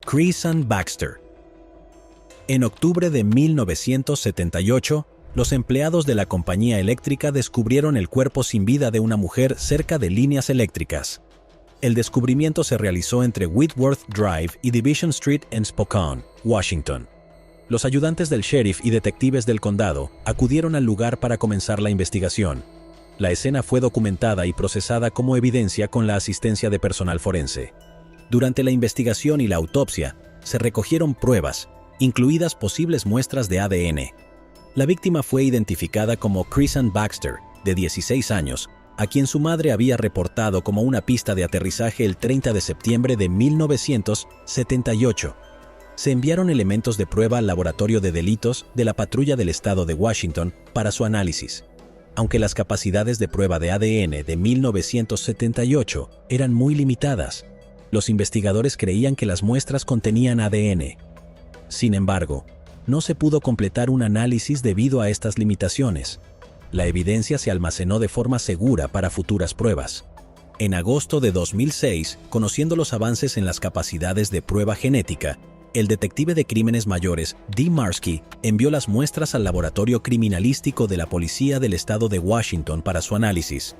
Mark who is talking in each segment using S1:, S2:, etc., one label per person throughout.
S1: Creason Baxter. En octubre de 1978, los empleados de la compañía eléctrica descubrieron el cuerpo sin vida de una mujer cerca de líneas eléctricas. El descubrimiento se realizó entre Whitworth Drive y Division Street en Spokane, Washington. Los ayudantes del sheriff y detectives del condado acudieron al lugar para comenzar la investigación. La escena fue documentada y procesada como evidencia con la asistencia de personal forense. Durante la investigación y la autopsia, se recogieron pruebas, incluidas posibles muestras de ADN. La víctima fue identificada como Creason Baxter, de 16 años, a quien su madre había reportado como una pista de aterrizaje el 30 de septiembre de 1978. Se enviaron elementos de prueba al Laboratorio de Delitos de la Patrulla del Estado de Washington para su análisis. Aunque las capacidades de prueba de ADN de 1978 eran muy limitadas, los investigadores creían que las muestras contenían ADN. Sin embargo, no se pudo completar un análisis debido a estas limitaciones. La evidencia se almacenó de forma segura para futuras pruebas. En agosto de 2006, conociendo los avances en las capacidades de prueba genética, el detective de crímenes mayores, Dee Marski, envió las muestras al Laboratorio Criminalístico de la Policía del Estado de Washington para su análisis.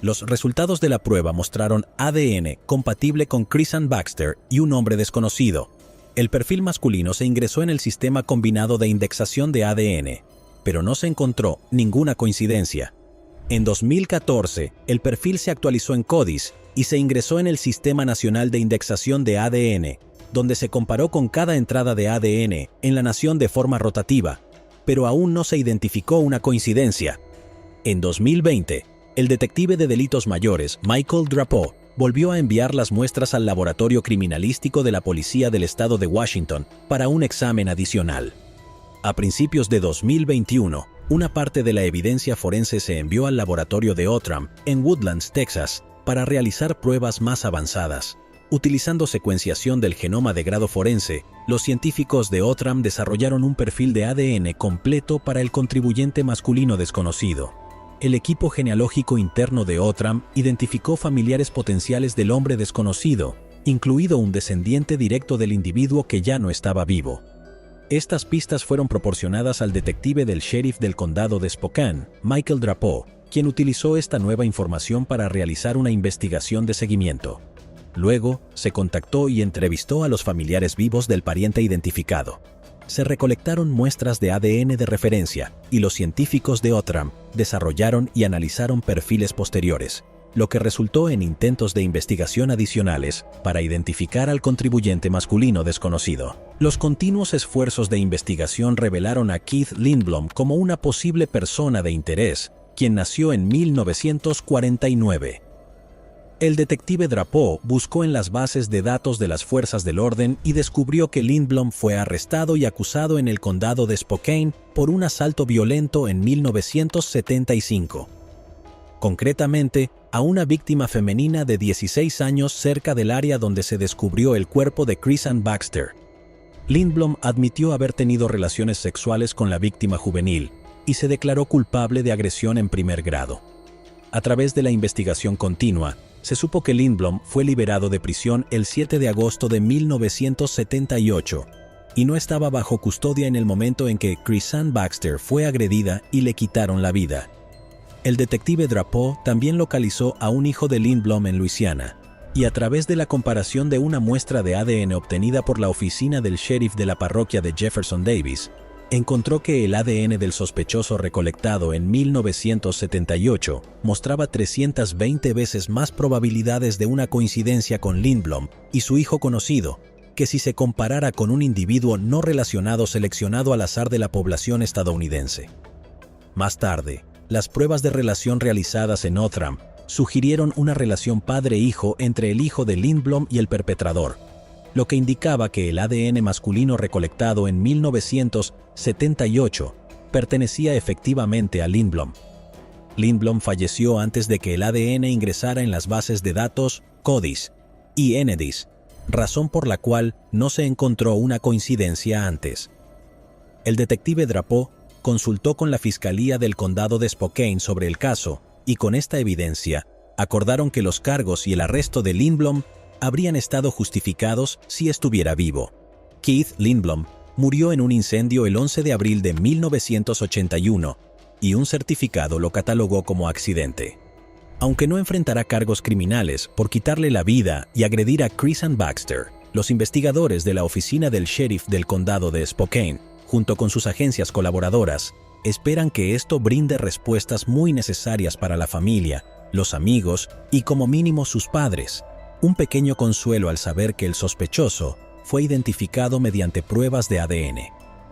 S1: Los resultados de la prueba mostraron ADN compatible con Creason Baxter y un hombre desconocido. El perfil masculino se ingresó en el sistema combinado de indexación de ADN, pero no se encontró ninguna coincidencia. En 2014, el perfil se actualizó en CODIS y se ingresó en el Sistema Nacional de Indexación de ADN, donde se comparó con cada entrada de ADN en la nación de forma rotativa, pero aún no se identificó una coincidencia. En 2020, el detective de delitos mayores, Michael Drapeau, volvió a enviar las muestras al Laboratorio Criminalístico de la Policía del Estado de Washington para un examen adicional. A principios de 2021, una parte de la evidencia forense se envió al laboratorio de Outram, en Woodlands, Texas, para realizar pruebas más avanzadas. Utilizando secuenciación del genoma de grado forense, los científicos de Outram desarrollaron un perfil de ADN completo para el contribuyente masculino desconocido. El equipo genealógico interno de Outram identificó familiares potenciales del hombre desconocido, incluido un descendiente directo del individuo que ya no estaba vivo. Estas pistas fueron proporcionadas al detective del sheriff del condado de Spokane, Michael Drapeau, quien utilizó esta nueva información para realizar una investigación de seguimiento. Luego, se contactó y entrevistó a los familiares vivos del pariente identificado. Se recolectaron muestras de ADN de referencia y los científicos de Outram desarrollaron y analizaron perfiles posteriores, lo que resultó en intentos de investigación adicionales para identificar al contribuyente masculino desconocido. Los continuos esfuerzos de investigación revelaron a Keith Lindblom como una posible persona de interés, quien nació en 1949. El detective Drapeau buscó en las bases de datos de las fuerzas del orden y descubrió que Lindblom fue arrestado y acusado en el condado de Spokane por un asalto violento en 1975. Concretamente, a una víctima femenina de 16 años cerca del área donde se descubrió el cuerpo de Creason Baxter. Lindblom admitió haber tenido relaciones sexuales con la víctima juvenil y se declaró culpable de agresión en primer grado. A través de la investigación continua, se supo que Lindblom fue liberado de prisión el 7 de agosto de 1978 y no estaba bajo custodia en el momento en que Creason Baxter fue agredida y le quitaron la vida. El detective Drapeau también localizó a un hijo de Lindblom en Luisiana, y a través de la comparación de una muestra de ADN obtenida por la oficina del sheriff de la parroquia de Jefferson Davis, encontró que el ADN del sospechoso recolectado en 1978 mostraba 320 veces más probabilidades de una coincidencia con Lindblom y su hijo conocido, que si se comparara con un individuo no relacionado seleccionado al azar de la población estadounidense. Más tarde, las pruebas de relación realizadas en Outram sugirieron una relación padre-hijo entre el hijo de Lindblom y el perpetrador, lo que indicaba que el ADN masculino recolectado en 1978 pertenecía efectivamente a Lindblom. Lindblom falleció antes de que el ADN ingresara en las bases de datos CODIS y ENEDIS, razón por la cual no se encontró una coincidencia antes. El detective Drapeau consultó con la Fiscalía del Condado de Spokane sobre el caso y con esta evidencia acordaron que los cargos y el arresto de Lindblom habrían estado justificados si estuviera vivo. Keith Lindblom murió en un incendio el 11 de abril de 1981 y un certificado lo catalogó como accidente. Aunque no enfrentará cargos criminales por quitarle la vida y agredir a Chrisann Baxter, los investigadores de la oficina del sheriff del condado de Spokane, junto con sus agencias colaboradoras, esperan que esto brinde respuestas muy necesarias para la familia, los amigos y como mínimo sus padres. Un pequeño consuelo al saber que el sospechoso fue identificado mediante pruebas de ADN.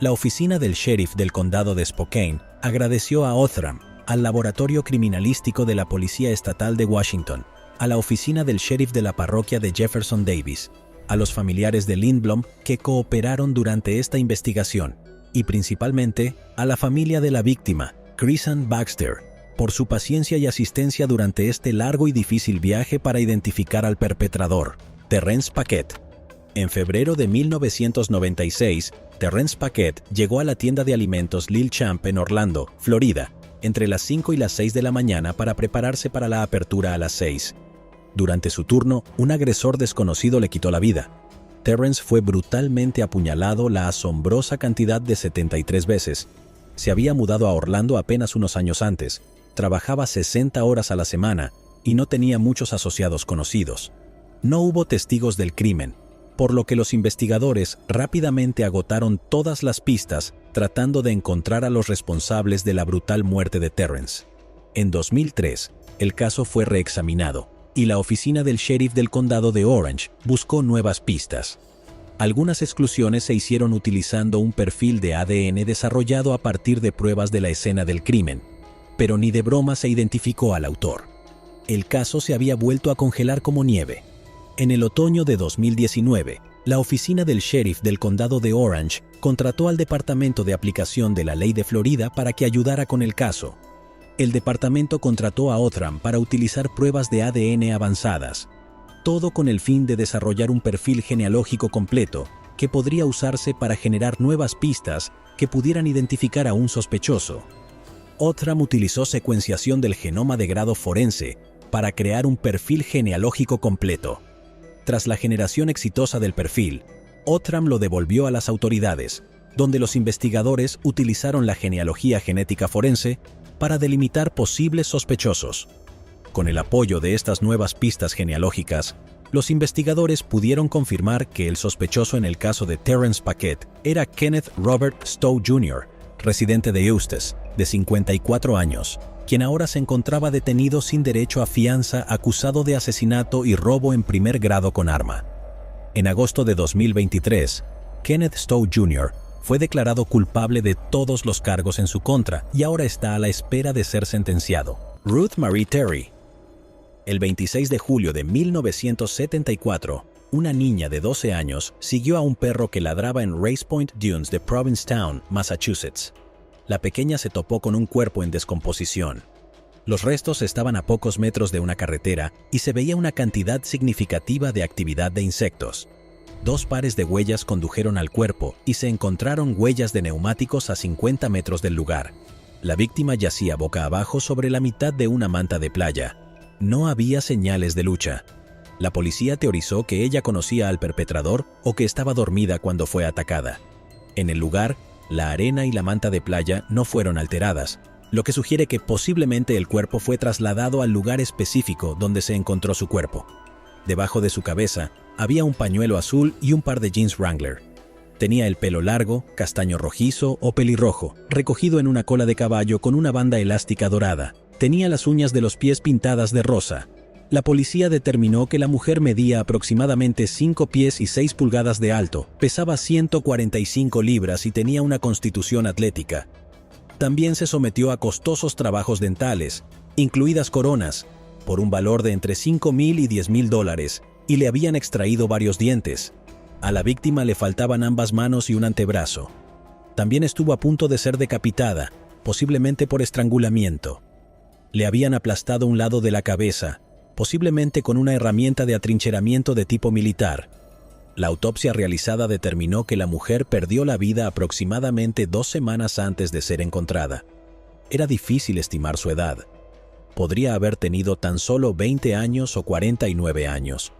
S1: La oficina del sheriff del condado de Spokane agradeció a Othram, al laboratorio criminalístico de la Policía Estatal de Washington, a la oficina del sheriff de la parroquia de Jefferson Davis, a los familiares de Lindblom que cooperaron durante esta investigación y principalmente a la familia de la víctima, Chrisann Baxter, por su paciencia y asistencia durante este largo y difícil viaje para identificar al perpetrador, Terrence Paquette. En febrero de 1996, Terrence Paquette llegó a la tienda de alimentos Lil Champ en Orlando, Florida, entre las 5 y las 6 de la mañana para prepararse para la apertura a las 6. Durante su turno, un agresor desconocido le quitó la vida. Terrence fue brutalmente apuñalado la asombrosa cantidad de 73 veces. Se había mudado a Orlando apenas unos años antes, trabajaba 60 horas a la semana y no tenía muchos asociados conocidos. No hubo testigos del crimen, por lo que los investigadores rápidamente agotaron todas las pistas tratando de encontrar a los responsables de la brutal muerte de Terrence. En 2003, el caso fue reexaminado y la oficina del sheriff del condado de Orange buscó nuevas pistas. Algunas exclusiones se hicieron utilizando un perfil de ADN desarrollado a partir de pruebas de la escena del crimen, pero ni de broma se identificó al autor. El caso se había vuelto a congelar como nieve. En el otoño de 2019, la oficina del sheriff del condado de Orange contrató al Departamento de Aplicación de la Ley de Florida para que ayudara con el caso. El departamento contrató a Othram para utilizar pruebas de ADN avanzadas, todo con el fin de desarrollar un perfil genealógico completo que podría usarse para generar nuevas pistas que pudieran identificar a un sospechoso. Othram utilizó secuenciación del genoma de grado forense para crear un perfil genealógico completo. Tras la generación exitosa del perfil, Othram lo devolvió a las autoridades, donde los investigadores utilizaron la genealogía genética forense para delimitar posibles sospechosos. Con el apoyo de estas nuevas pistas genealógicas, los investigadores pudieron confirmar que el sospechoso en el caso de Terrence Paquette era Kenneth Robert Stowe Jr., residente de Eustis, de 54 años, quien ahora se encontraba detenido sin derecho a fianza acusado de asesinato y robo en primer grado con arma. En agosto de 2023, Kenneth Stowe Jr. fue declarado culpable de todos los cargos en su contra y ahora está a la espera de ser sentenciado. Ruth Marie Terry. El 26 de julio de 1974, una niña de 12 años siguió a un perro que ladraba en Race Point Dunes de Provincetown, Massachusetts. La pequeña se topó con un cuerpo en descomposición. Los restos estaban a pocos metros de una carretera y se veía una cantidad significativa de actividad de insectos. 2 pares de huellas condujeron al cuerpo y se encontraron huellas de neumáticos a 50 metros del lugar. La víctima yacía boca abajo sobre la mitad de una manta de playa. No había señales de lucha. La policía teorizó que ella conocía al perpetrador o que estaba dormida cuando fue atacada. En el lugar, la arena y la manta de playa no fueron alteradas, lo que sugiere que posiblemente el cuerpo fue trasladado al lugar específico donde se encontró su cuerpo. Debajo de su cabeza había un pañuelo azul y un par de jeans Wrangler. Tenía el pelo largo, castaño rojizo o pelirrojo, recogido en una cola de caballo con una banda elástica dorada. Tenía las uñas de los pies pintadas de rosa. La policía determinó que la mujer medía aproximadamente 5 pies y 6 pulgadas de alto, pesaba 145 libras y tenía una constitución atlética. También se sometió a costosos trabajos dentales, incluidas coronas, por un valor de entre $5,000 y $10,000, y le habían extraído varios dientes. A la víctima le faltaban ambas manos y un antebrazo. También estuvo a punto de ser decapitada, posiblemente por estrangulamiento. Le habían aplastado un lado de la cabeza, posiblemente con una herramienta de atrincheramiento de tipo militar. La autopsia realizada determinó que la mujer perdió la vida aproximadamente 2 semanas antes de ser encontrada. Era difícil estimar su edad. Podría haber tenido tan solo 20 años o 49 años.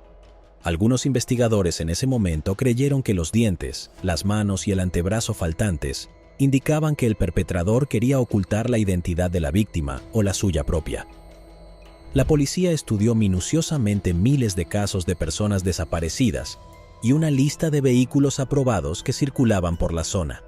S1: Algunos investigadores en ese momento creyeron que los dientes, las manos y el antebrazo faltantes indicaban que el perpetrador quería ocultar la identidad de la víctima o la suya propia. La policía estudió minuciosamente miles de casos de personas desaparecidas y una lista de vehículos aprobados que circulaban por la zona.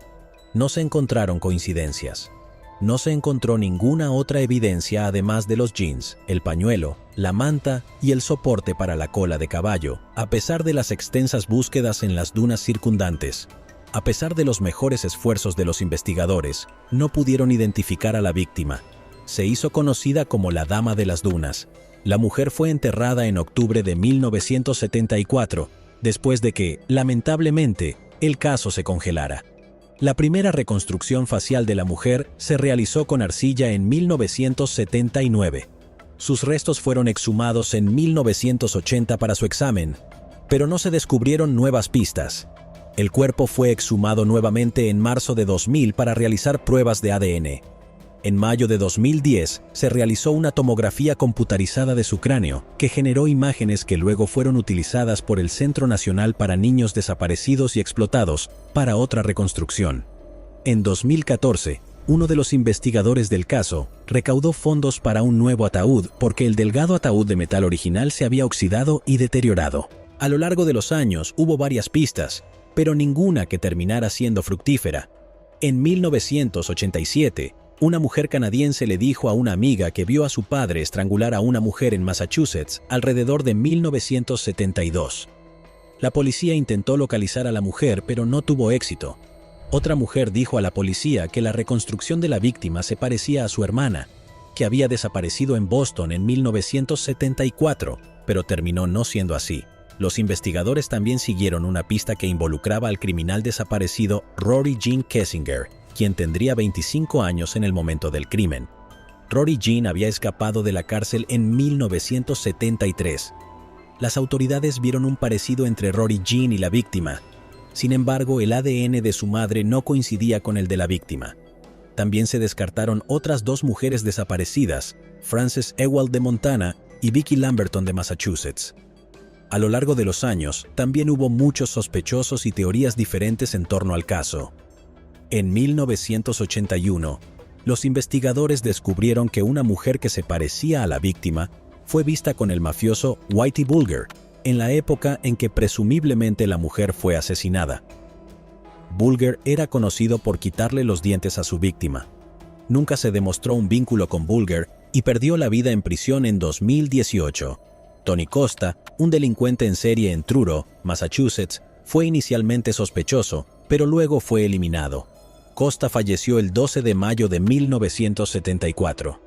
S1: No se encontraron coincidencias. No se encontró ninguna otra evidencia además de los jeans, el pañuelo, la manta y el soporte para la cola de caballo, a pesar de las extensas búsquedas en las dunas circundantes. A pesar de los mejores esfuerzos de los investigadores, no pudieron identificar a la víctima. Se hizo conocida como la Dama de las Dunas. La mujer fue enterrada en octubre de 1974, después de que, lamentablemente, el caso se congelara. La primera reconstrucción facial de la mujer se realizó con arcilla en 1979. Sus restos fueron exhumados en 1980 para su examen, pero no se descubrieron nuevas pistas. El cuerpo fue exhumado nuevamente en marzo de 2000 para realizar pruebas de ADN. En mayo de 2010 se realizó una tomografía computarizada de su cráneo, que generó imágenes que luego fueron utilizadas por el Centro Nacional para Niños Desaparecidos y Explotados para otra reconstrucción. En 2014, uno de los investigadores del caso recaudó fondos para un nuevo ataúd porque el delgado ataúd de metal original se había oxidado y deteriorado. A lo largo de los años hubo varias pistas, pero ninguna que terminara siendo fructífera. En 1987, una mujer canadiense le dijo a una amiga que vio a su padre estrangular a una mujer en Massachusetts alrededor de 1972. La policía intentó localizar a la mujer, pero no tuvo éxito. Otra mujer dijo a la policía que la reconstrucción de la víctima se parecía a su hermana, que había desaparecido en Boston en 1974, pero terminó no siendo así. Los investigadores también siguieron una pista que involucraba al criminal desaparecido Rory Jean Kessinger, quien tendría 25 años en el momento del crimen. Rory Jean había escapado de la cárcel en 1973. Las autoridades vieron un parecido entre Rory Jean y la víctima. Sin embargo, el ADN de su madre no coincidía con el de la víctima. También se descartaron otras dos mujeres desaparecidas, Frances Ewald de Montana y Vicki Lamberton de Massachusetts. A lo largo de los años, también hubo muchos sospechosos y teorías diferentes en torno al caso. En 1981, los investigadores descubrieron que una mujer que se parecía a la víctima fue vista con el mafioso Whitey Bulger en la época en que presumiblemente la mujer fue asesinada. Bulger era conocido por quitarle los dientes a su víctima. Nunca se demostró un vínculo con Bulger y perdió la vida en prisión en 2018. Tony Costa, un delincuente en serie en Truro, Massachusetts, fue inicialmente sospechoso, pero luego fue eliminado. Costa falleció el 12 de mayo de 1974.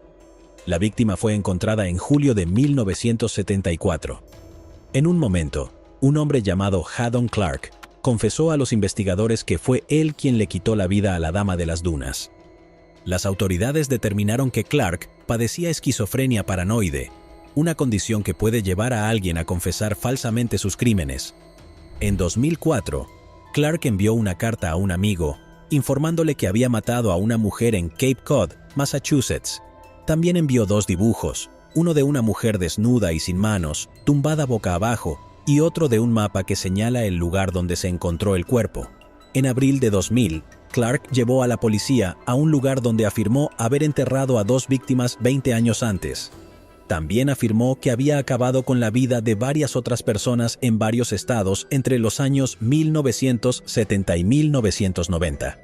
S1: La víctima fue encontrada en julio de 1974. En un momento, un hombre llamado Haddon Clark confesó a los investigadores que fue él quien le quitó la vida a la Dama de las Dunas. Las autoridades determinaron que Clark padecía esquizofrenia paranoide, una condición que puede llevar a alguien a confesar falsamente sus crímenes. En 2004, Clark envió una carta a un amigo informándole que había matado a una mujer en Cape Cod, Massachusetts. También envió dos dibujos, uno de una mujer desnuda y sin manos, tumbada boca abajo, y otro de un mapa que señala el lugar donde se encontró el cuerpo. En abril de 2000, Clark llevó a la policía a un lugar donde afirmó haber enterrado a dos víctimas 20 años antes. También afirmó que había acabado con la vida de varias otras personas en varios estados entre los años 1970 y 1990.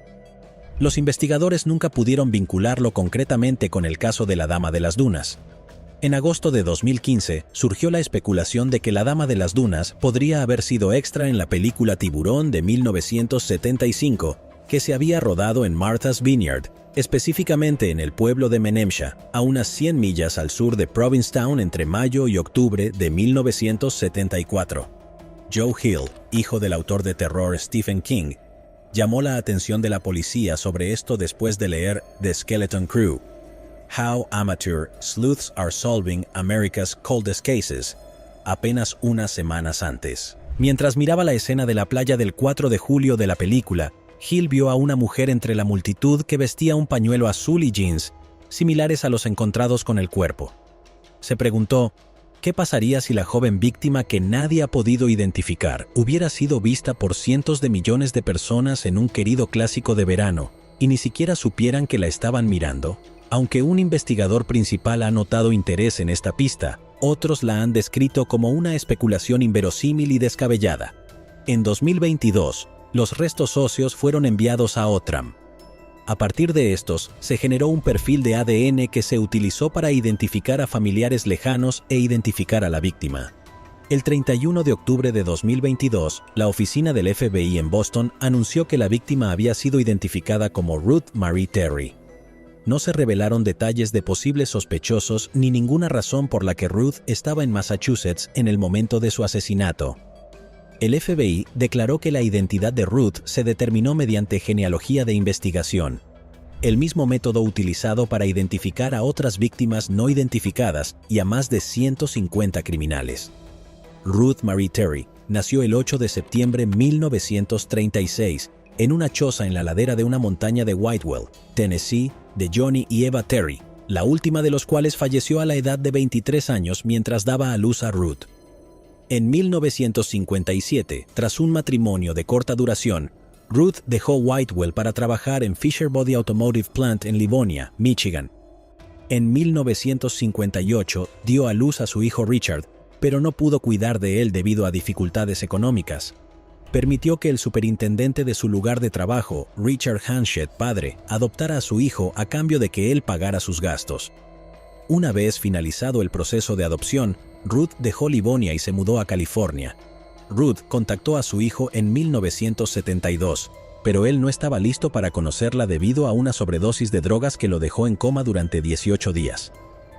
S1: Los investigadores nunca pudieron vincularlo concretamente con el caso de la Dama de las Dunas. En agosto de 2015 surgió la especulación de que la Dama de las Dunas podría haber sido extra en la película Tiburón de 1975, que se había rodado en Martha's Vineyard, específicamente en el pueblo de Menemsha, a unas 100 millas al sur de Provincetown entre mayo y octubre de 1974. Joe Hill, hijo del autor de terror Stephen King, llamó la atención de la policía sobre esto después de leer The Skeleton Crew: How Amateur Sleuths Are Solving America's Coldest Cases, apenas unas semanas antes. Mientras miraba la escena de la playa del 4 de julio de la película, Hill vio a una mujer entre la multitud que vestía un pañuelo azul y jeans, similares a los encontrados con el cuerpo. Se preguntó, ¿Qué pasaría si la joven víctima que nadie ha podido identificar hubiera sido vista por cientos de millones de personas en un querido clásico de verano y ni siquiera supieran que la estaban mirando? Aunque un investigador principal ha notado interés en esta pista, otros la han descrito como una especulación inverosímil y descabellada. En 2022, los restos óseos fueron enviados a Outram. A partir de estos, se generó un perfil de ADN que se utilizó para identificar a familiares lejanos e identificar a la víctima. El 31 de octubre de 2022, la oficina del FBI en Boston anunció que la víctima había sido identificada como Ruth Marie Terry. No se revelaron detalles de posibles sospechosos ni ninguna razón por la que Ruth estaba en Massachusetts en el momento de su asesinato. El FBI declaró que la identidad de Ruth se determinó mediante genealogía de investigación, el mismo método utilizado para identificar a otras víctimas no identificadas y a más de 150 criminales. Ruth Marie Terry nació el 8 de septiembre de 1936 en una choza en la ladera de una montaña de Whitewell, Tennessee, de Johnny y Eva Terry, la última de los cuales falleció a la edad de 23 años mientras daba a luz a Ruth. En 1957, tras un matrimonio de corta duración, Ruth dejó Whitewell para trabajar en Fisher Body Automotive Plant en Livonia, Michigan. En 1958 dio a luz a su hijo Richard, pero no pudo cuidar de él debido a dificultades económicas. Permitió que el superintendente de su lugar de trabajo, Richard Hanshed, padre, adoptara a su hijo a cambio de que él pagara sus gastos. Una vez finalizado el proceso de adopción, Ruth dejó Livonia y se mudó a California. Ruth contactó a su hijo en 1972, pero él no estaba listo para conocerla debido a una sobredosis de drogas que lo dejó en coma durante 18 días.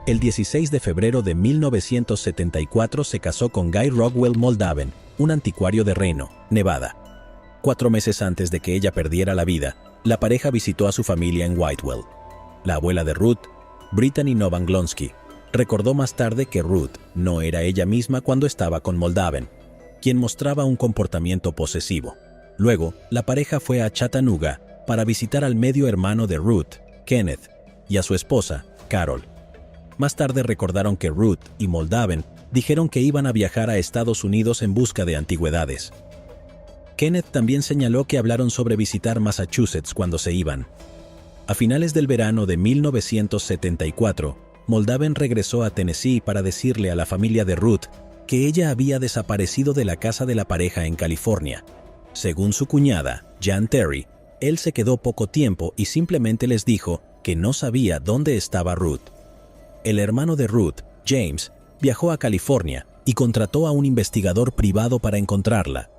S1: El 16 de febrero de 1974 se casó con Guy Rockwell Moldaven, un anticuario de Reno, Nevada. 4 meses antes de que ella perdiera la vida, la pareja visitó a su familia en Whitewell. La abuela de Ruth, Brittany Novanglonsky, recordó más tarde que Ruth no era ella misma cuando estaba con Moldaven, quien mostraba un comportamiento posesivo. Luego, la pareja fue a Chattanooga para visitar al medio hermano de Ruth, Kenneth, y a su esposa, Carol. Más tarde recordaron que Ruth y Moldaven dijeron que iban a viajar a Estados Unidos en busca de antigüedades. Kenneth también señaló que hablaron sobre visitar Massachusetts cuando se iban. A finales del verano de 1974, Moldaven regresó a Tennessee para decirle a la familia de Ruth que ella había desaparecido de la casa de la pareja en California. Según su cuñada, Jan Terry, él se quedó poco tiempo y simplemente les dijo que no sabía dónde estaba Ruth. El hermano de Ruth, James, viajó a California y contrató a un investigador privado para encontrarla.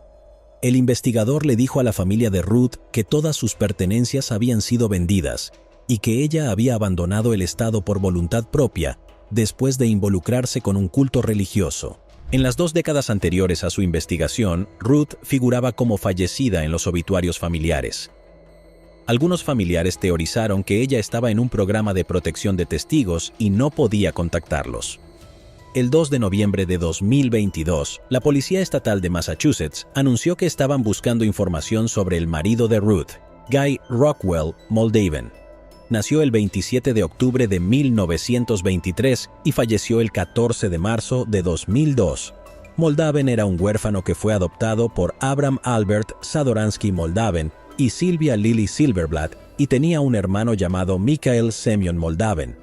S1: El investigador le dijo a la familia de Ruth que todas sus pertenencias habían sido vendidas y que ella había abandonado el estado por voluntad propia después de involucrarse con un culto religioso. En las 2 décadas anteriores a su investigación, Ruth figuraba como fallecida en los obituarios familiares. Algunos familiares teorizaron que ella estaba en un programa de protección de testigos y no podía contactarlos. El 2 de noviembre de 2022, la Policía Estatal de Massachusetts anunció que estaban buscando información sobre el marido de Ruth, Guy Rockwell Moldaven. Nació el 27 de octubre de 1923 y falleció el 14 de marzo de 2002. Moldaven era un huérfano que fue adoptado por Abram Albert Sadoransky Moldaven y Sylvia Lily Silverblatt y tenía un hermano llamado Mikhail Semyon Moldaven.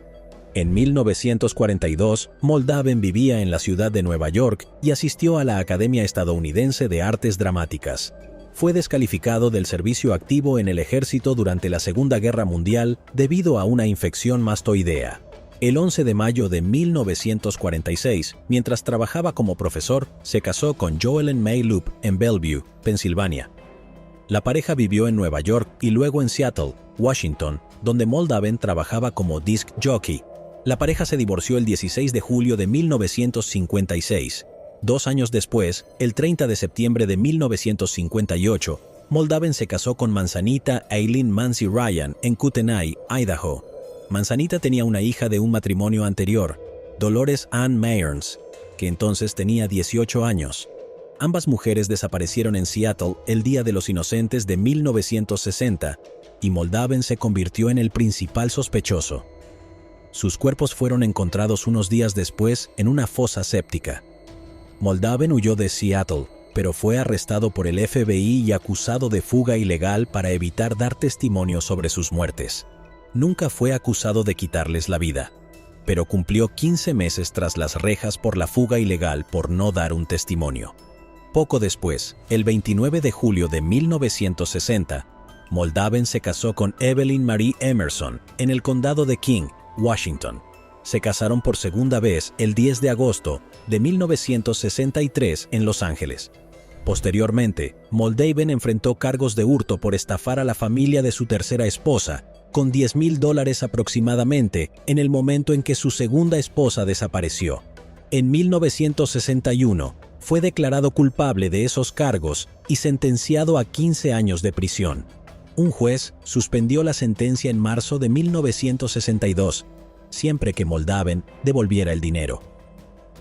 S1: En 1942, Moldaven vivía en la ciudad de Nueva York y asistió a la Academia Estadounidense de Artes Dramáticas. Fue descalificado del servicio activo en el ejército durante la Segunda Guerra Mundial debido a una infección mastoidea. El 11 de mayo de 1946, mientras trabajaba como profesor, se casó con Joellen May Loop en Bellevue, Pensilvania. La pareja vivió en Nueva York y luego en Seattle, Washington, donde Moldaven trabajaba como disc jockey. La pareja se divorció el 16 de julio de 1956. 2 años después, el 30 de septiembre de 1958, Moldaven se casó con Manzanita Eileen Mancy Ryan en Kootenai, Idaho. Manzanita tenía una hija de un matrimonio anterior, Dolores Ann Mayerns, que entonces tenía 18 años. Ambas mujeres desaparecieron en Seattle el Día de los Inocentes de 1960, y Moldaven se convirtió en el principal sospechoso. Sus cuerpos fueron encontrados unos días después en una fosa séptica. Moldaven huyó de Seattle, pero fue arrestado por el FBI y acusado de fuga ilegal para evitar dar testimonio sobre sus muertes. Nunca fue acusado de quitarles la vida, pero cumplió 15 meses tras las rejas por la fuga ilegal por no dar un testimonio. Poco después, el 29 de julio de 1960, Moldaven se casó con Evelyn Marie Emerson en el condado de King, Washington. Se casaron por segunda vez el 10 de agosto de 1963 en Los Ángeles. Posteriormente, Moldaven enfrentó cargos de hurto por estafar a la familia de su tercera esposa con $10,000 aproximadamente en el momento en que su segunda esposa desapareció. En 1961, fue declarado culpable de esos cargos y sentenciado a 15 años de prisión. Un juez suspendió la sentencia en marzo de 1962, siempre que Moldaven devolviera el dinero.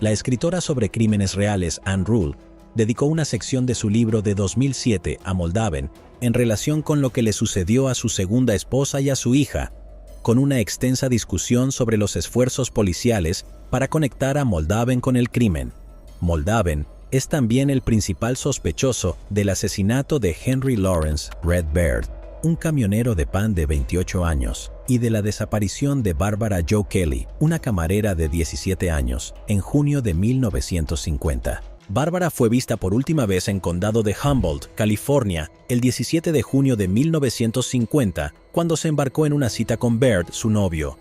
S1: La escritora sobre crímenes reales Ann Rule dedicó una sección de su libro de 2007 a Moldaven en relación con lo que le sucedió a su segunda esposa y a su hija, con una extensa discusión sobre los esfuerzos policiales para conectar a Moldaven con el crimen. Moldaven es también el principal sospechoso del asesinato de Henry Lawrence Red Baird, un camionero de pan de 28 años, y de la desaparición de Barbara Jo Kelly, una camarera de 17 años, en junio de 1950. Barbara fue vista por última vez en condado de Humboldt, California, el 17 de junio de 1950, cuando se embarcó en una cita con Baird, su novio.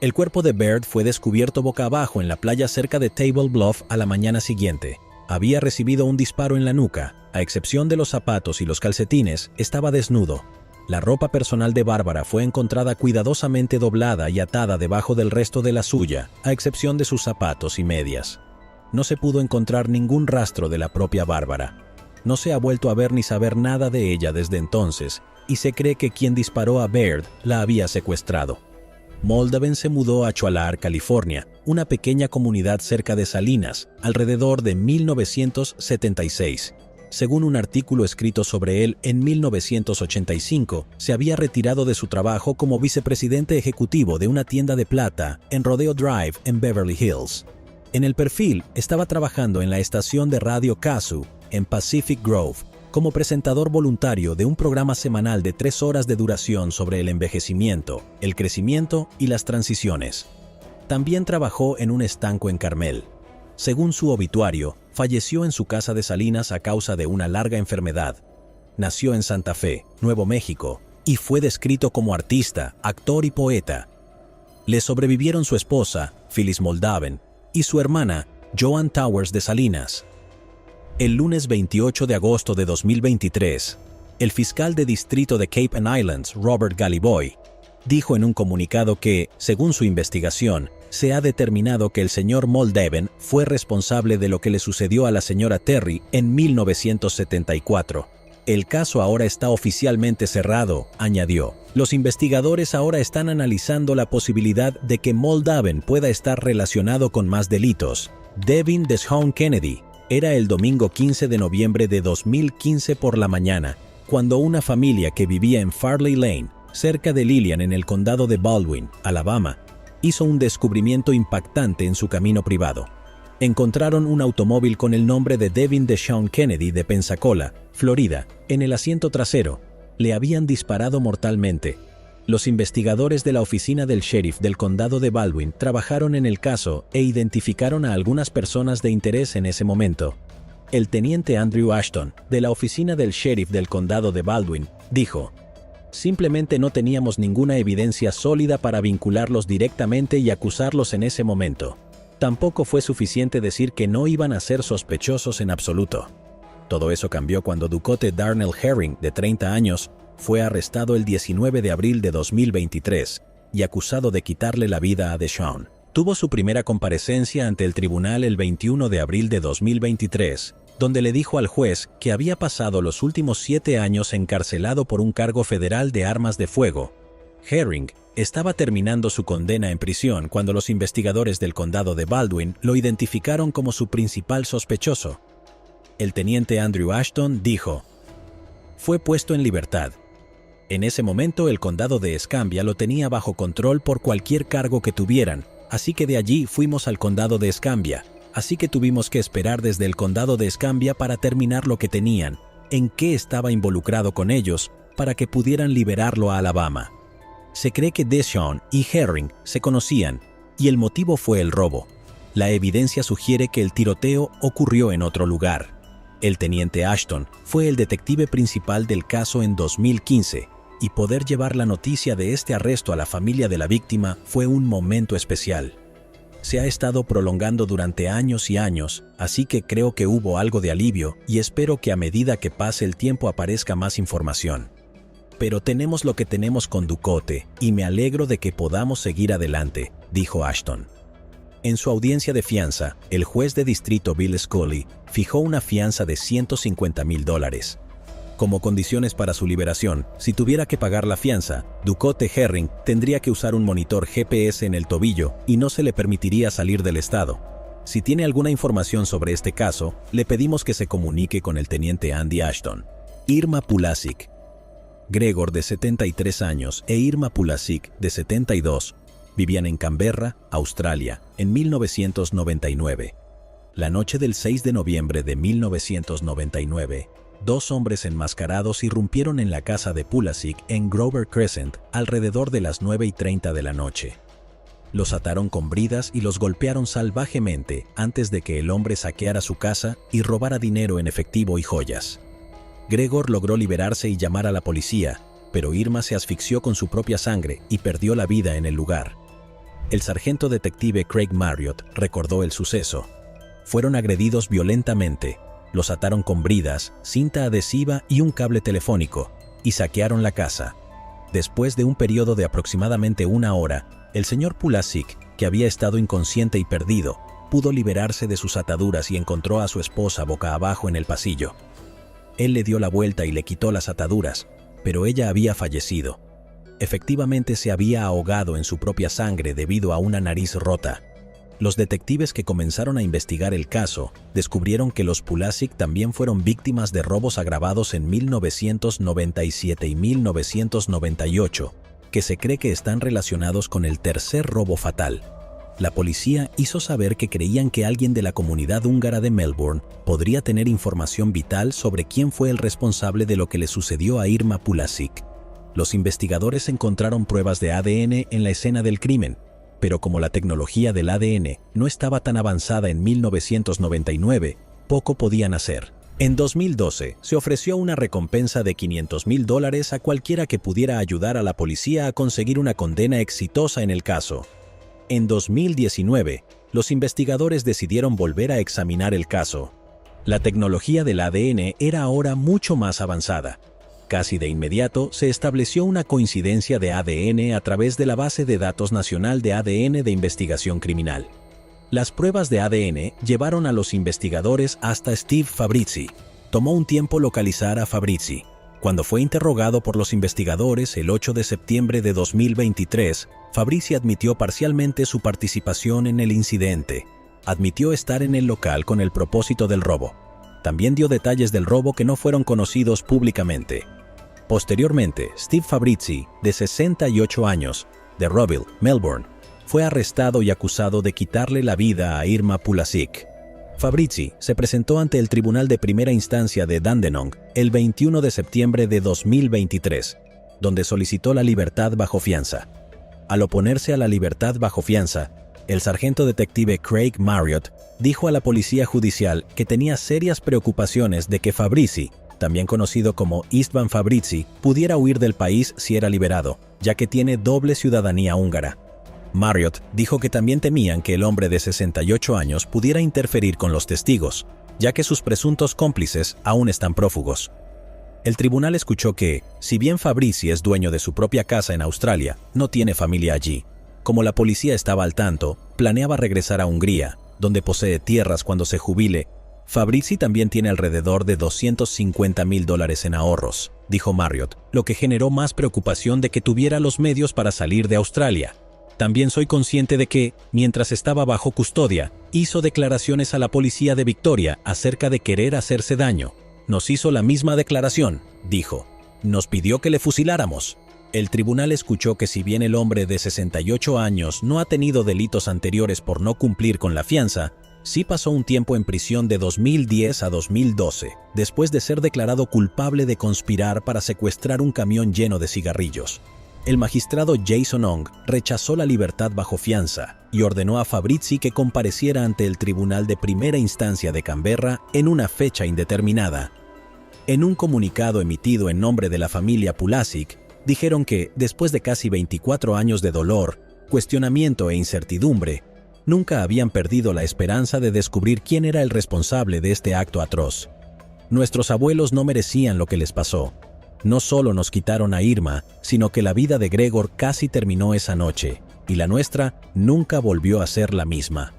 S1: El cuerpo de Baird fue descubierto boca abajo en la playa cerca de Table Bluff a la mañana siguiente. Había recibido un disparo en la nuca, a excepción de los zapatos y los calcetines, estaba desnudo. La ropa personal de Barbara fue encontrada cuidadosamente doblada y atada debajo del resto de la suya, a excepción de sus zapatos y medias. No se pudo encontrar ningún rastro de la propia Barbara. No se ha vuelto a ver ni saber nada de ella desde entonces, y se cree que quien disparó a Baird la había secuestrado. Moldaven se mudó a Chualar, California, una pequeña comunidad cerca de Salinas, alrededor de 1976. Según un artículo escrito sobre él en 1985, se había retirado de su trabajo como vicepresidente ejecutivo de una tienda de plata en Rodeo Drive en Beverly Hills. En el perfil estaba trabajando en la estación de radio KASU en Pacific Grove como presentador voluntario de un programa semanal de 3 horas de duración sobre el envejecimiento, el crecimiento y las transiciones. También trabajó en un estanco en Carmel. Según su obituario, falleció en su casa de Salinas a causa de una larga enfermedad. Nació en Santa Fe, Nuevo México, y fue descrito como artista, actor y poeta. Le sobrevivieron su esposa, Phyllis Moldaven, y su hermana, Joan Towers de Salinas. El lunes 28 de agosto de 2023, el fiscal de distrito de Cape and Islands, Robert Galiboy, dijo en un comunicado que, según su investigación, se ha determinado que el señor Moldaven fue responsable de lo que le sucedió a la señora Terry en 1974. El caso ahora está oficialmente cerrado, añadió. Los investigadores ahora están analizando la posibilidad de que Moldaven pueda estar relacionado con más delitos. Devin Deshaun Kennedy. Era el domingo 15 de noviembre de 2015 por la mañana, cuando una familia que vivía en Farley Lane, cerca de Lillian en el condado de Baldwin, Alabama, hizo un descubrimiento impactante en su camino privado. Encontraron un automóvil con el nombre de Devin Deshaun Kennedy de Pensacola, Florida, en el asiento trasero. Le habían disparado mortalmente. Los investigadores de la oficina del sheriff del condado de Baldwin trabajaron en el caso e identificaron a algunas personas de interés en ese momento. El teniente Andrew Ashton, de la oficina del sheriff del condado de Baldwin, dijo: «Simplemente no teníamos ninguna evidencia sólida para vincularlos directamente y acusarlos en ese momento. Tampoco fue suficiente decir que no iban a ser sospechosos en absoluto». Todo eso cambió cuando Ducote Darnell Herring, de 30 años, fue arrestado el 19 de abril de 2023 y acusado de quitarle la vida a Deshaun. Tuvo su primera comparecencia ante el tribunal el 21 de abril de 2023, donde le dijo al juez que había pasado los últimos 7 años encarcelado por un cargo federal de armas de fuego. Herring estaba terminando su condena en prisión cuando los investigadores del condado de Baldwin lo identificaron como su principal sospechoso. El teniente Andrew Ashton dijo: «Fue puesto en libertad. En ese momento el condado de Escambia lo tenía bajo control por cualquier cargo que tuvieran, así que de allí fuimos al condado de Escambia, así que tuvimos que esperar desde el condado de Escambia para terminar lo que tenían, en qué estaba involucrado con ellos, para que pudieran liberarlo a Alabama. Se cree que Deshawn y Herring se conocían, y el motivo fue el robo. La evidencia sugiere que el tiroteo ocurrió en otro lugar. El teniente Ashton fue el detective principal del caso en 2015, y poder llevar la noticia de este arresto a la familia de la víctima fue un momento especial. Se ha estado prolongando durante años y años, así que creo que hubo algo de alivio y espero que a medida que pase el tiempo aparezca más información. Pero tenemos lo que tenemos con Ducote y me alegro de que podamos seguir adelante, dijo Ashton. En su audiencia de fianza, el juez de distrito Bill Scully fijó una fianza de $150,000. Como condiciones para su liberación, si tuviera que pagar la fianza, Ducote Herring tendría que usar un monitor GPS en el tobillo y no se le permitiría salir del estado. Si tiene alguna información sobre este caso, le pedimos que se comunique con el teniente Andy Ashton. Irma Pulasic. Gregor, de 73 años, e Irma Pulasic, de 72, vivían en Canberra, Australia, en 1999. La noche del 6 de noviembre de 1999, dos hombres enmascarados irrumpieron en la casa de Pulasic en Grover Crescent alrededor de las 9:30 de la noche. Los ataron con bridas y los golpearon salvajemente antes de que el hombre saqueara su casa y robara dinero en efectivo y joyas. Gregor logró liberarse y llamar a la policía, pero Irma se asfixió con su propia sangre y perdió la vida en el lugar. El sargento detective Craig Marriott recordó el suceso. Fueron agredidos violentamente, los ataron con bridas, cinta adhesiva y un cable telefónico, y saquearon la casa. Después de un periodo de aproximadamente 1 hora, el señor Pulasic, que había estado inconsciente y perdido, pudo liberarse de sus ataduras y encontró a su esposa boca abajo en el pasillo. Él le dio la vuelta y le quitó las ataduras, pero ella había fallecido. Efectivamente se había ahogado en su propia sangre debido a una nariz rota. Los detectives que comenzaron a investigar el caso descubrieron que los Pulasic también fueron víctimas de robos agravados en 1997 y 1998, que se cree que están relacionados con el tercer robo fatal. La policía hizo saber que creían que alguien de la comunidad húngara de Melbourne podría tener información vital sobre quién fue el responsable de lo que le sucedió a Irma Pulasic. Los investigadores encontraron pruebas de ADN en la escena del crimen, pero como la tecnología del ADN no estaba tan avanzada en 1999, poco podían hacer. En 2012, se ofreció una recompensa de $500,000 a cualquiera que pudiera ayudar a la policía a conseguir una condena exitosa en el caso. En 2019, los investigadores decidieron volver a examinar el caso. La tecnología del ADN era ahora mucho más avanzada. Casi de inmediato se estableció una coincidencia de ADN a través de la base de datos nacional de ADN de investigación criminal. Las pruebas de ADN llevaron a los investigadores hasta Steve Fabrizi. Tomó un tiempo localizar a Fabrizi. Cuando fue interrogado por los investigadores el 8 de septiembre de 2023, Fabrizi admitió parcialmente su participación en el incidente. Admitió estar en el local con el propósito del robo. También dio detalles del robo que no fueron conocidos públicamente. Posteriormente, Steve Fabrizi, de 68 años, de Rowville, Melbourne, fue arrestado y acusado de quitarle la vida a Irma Pulasic. Fabrizi se presentó ante el Tribunal de Primera Instancia de Dandenong el 21 de septiembre de 2023, donde solicitó la libertad bajo fianza. Al oponerse a la libertad bajo fianza, el sargento detective Craig Marriott dijo a la policía judicial que tenía serias preocupaciones de que Fabrizi, también conocido como Istvan Fabrizi, pudiera huir del país si era liberado, ya que tiene doble ciudadanía húngara. Marriott dijo que también temían que el hombre de 68 años pudiera interferir con los testigos, ya que sus presuntos cómplices aún están prófugos. El tribunal escuchó que, si bien Fabrizi es dueño de su propia casa en Australia, no tiene familia allí. Como la policía estaba al tanto, planeaba regresar a Hungría, donde posee tierras cuando se jubile. Fabrizi también tiene alrededor de $250,000 en ahorros, dijo Marriott, lo que generó más preocupación de que tuviera los medios para salir de Australia. También soy consciente de que, mientras estaba bajo custodia, hizo declaraciones a la policía de Victoria acerca de querer hacerse daño. Nos hizo la misma declaración, dijo. Nos pidió que le fusiláramos. El tribunal escuchó que si bien el hombre de 68 años no ha tenido delitos anteriores por no cumplir con la fianza, sí pasó un tiempo en prisión de 2010 a 2012, después de ser declarado culpable de conspirar para secuestrar un camión lleno de cigarrillos. El magistrado Jason Ong rechazó la libertad bajo fianza y ordenó a Fabrizi que compareciera ante el Tribunal de Primera Instancia de Canberra en una fecha indeterminada. En un comunicado emitido en nombre de la familia Pulasic, dijeron que, después de casi 24 años de dolor, cuestionamiento e incertidumbre, nunca habían perdido la esperanza de descubrir quién era el responsable de este acto atroz. Nuestros abuelos no merecían lo que les pasó. No solo nos quitaron a Irma, sino que la vida de Gregor casi terminó esa noche, y la nuestra nunca volvió a ser la misma.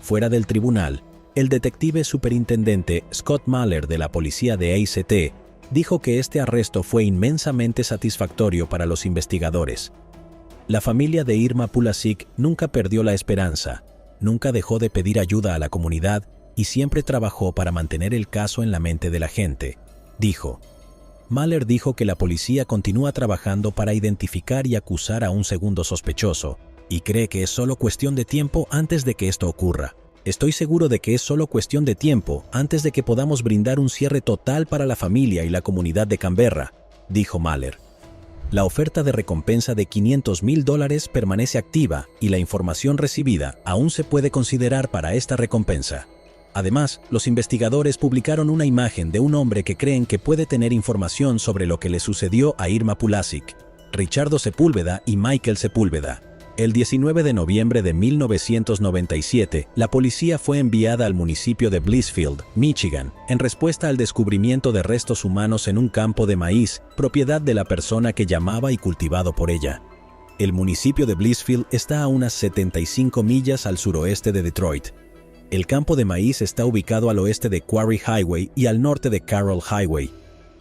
S1: Fuera del tribunal, el detective superintendente Scott Mahler de la policía de ACT dijo que este arresto fue inmensamente satisfactorio para los investigadores. La familia de Irma Pulasic nunca perdió la esperanza, nunca dejó de pedir ayuda a la comunidad y siempre trabajó para mantener el caso en la mente de la gente, dijo. Mahler dijo que la policía continúa trabajando para identificar y acusar a un segundo sospechoso, y cree que es solo cuestión de tiempo antes de que esto ocurra. Estoy seguro de que es solo cuestión de tiempo antes de que podamos brindar un cierre total para la familia y la comunidad de Canberra, dijo Mahler. La oferta de recompensa de $500,000 permanece activa y la información recibida aún se puede considerar para esta recompensa. Además, los investigadores publicaron una imagen de un hombre que creen que puede tener información sobre lo que le sucedió a Irma Pulasic, Richardo Sepúlveda y Michael Sepúlveda. El 19 de noviembre de 1997, la policía fue enviada al municipio de Blissfield, Michigan, en respuesta al descubrimiento de restos humanos en un campo de maíz, propiedad de la persona que llamaba y cultivado por ella. El municipio de Blissfield está a unas 75 millas al suroeste de Detroit. El campo de maíz está ubicado al oeste de Quarry Highway y al norte de Carroll Highway.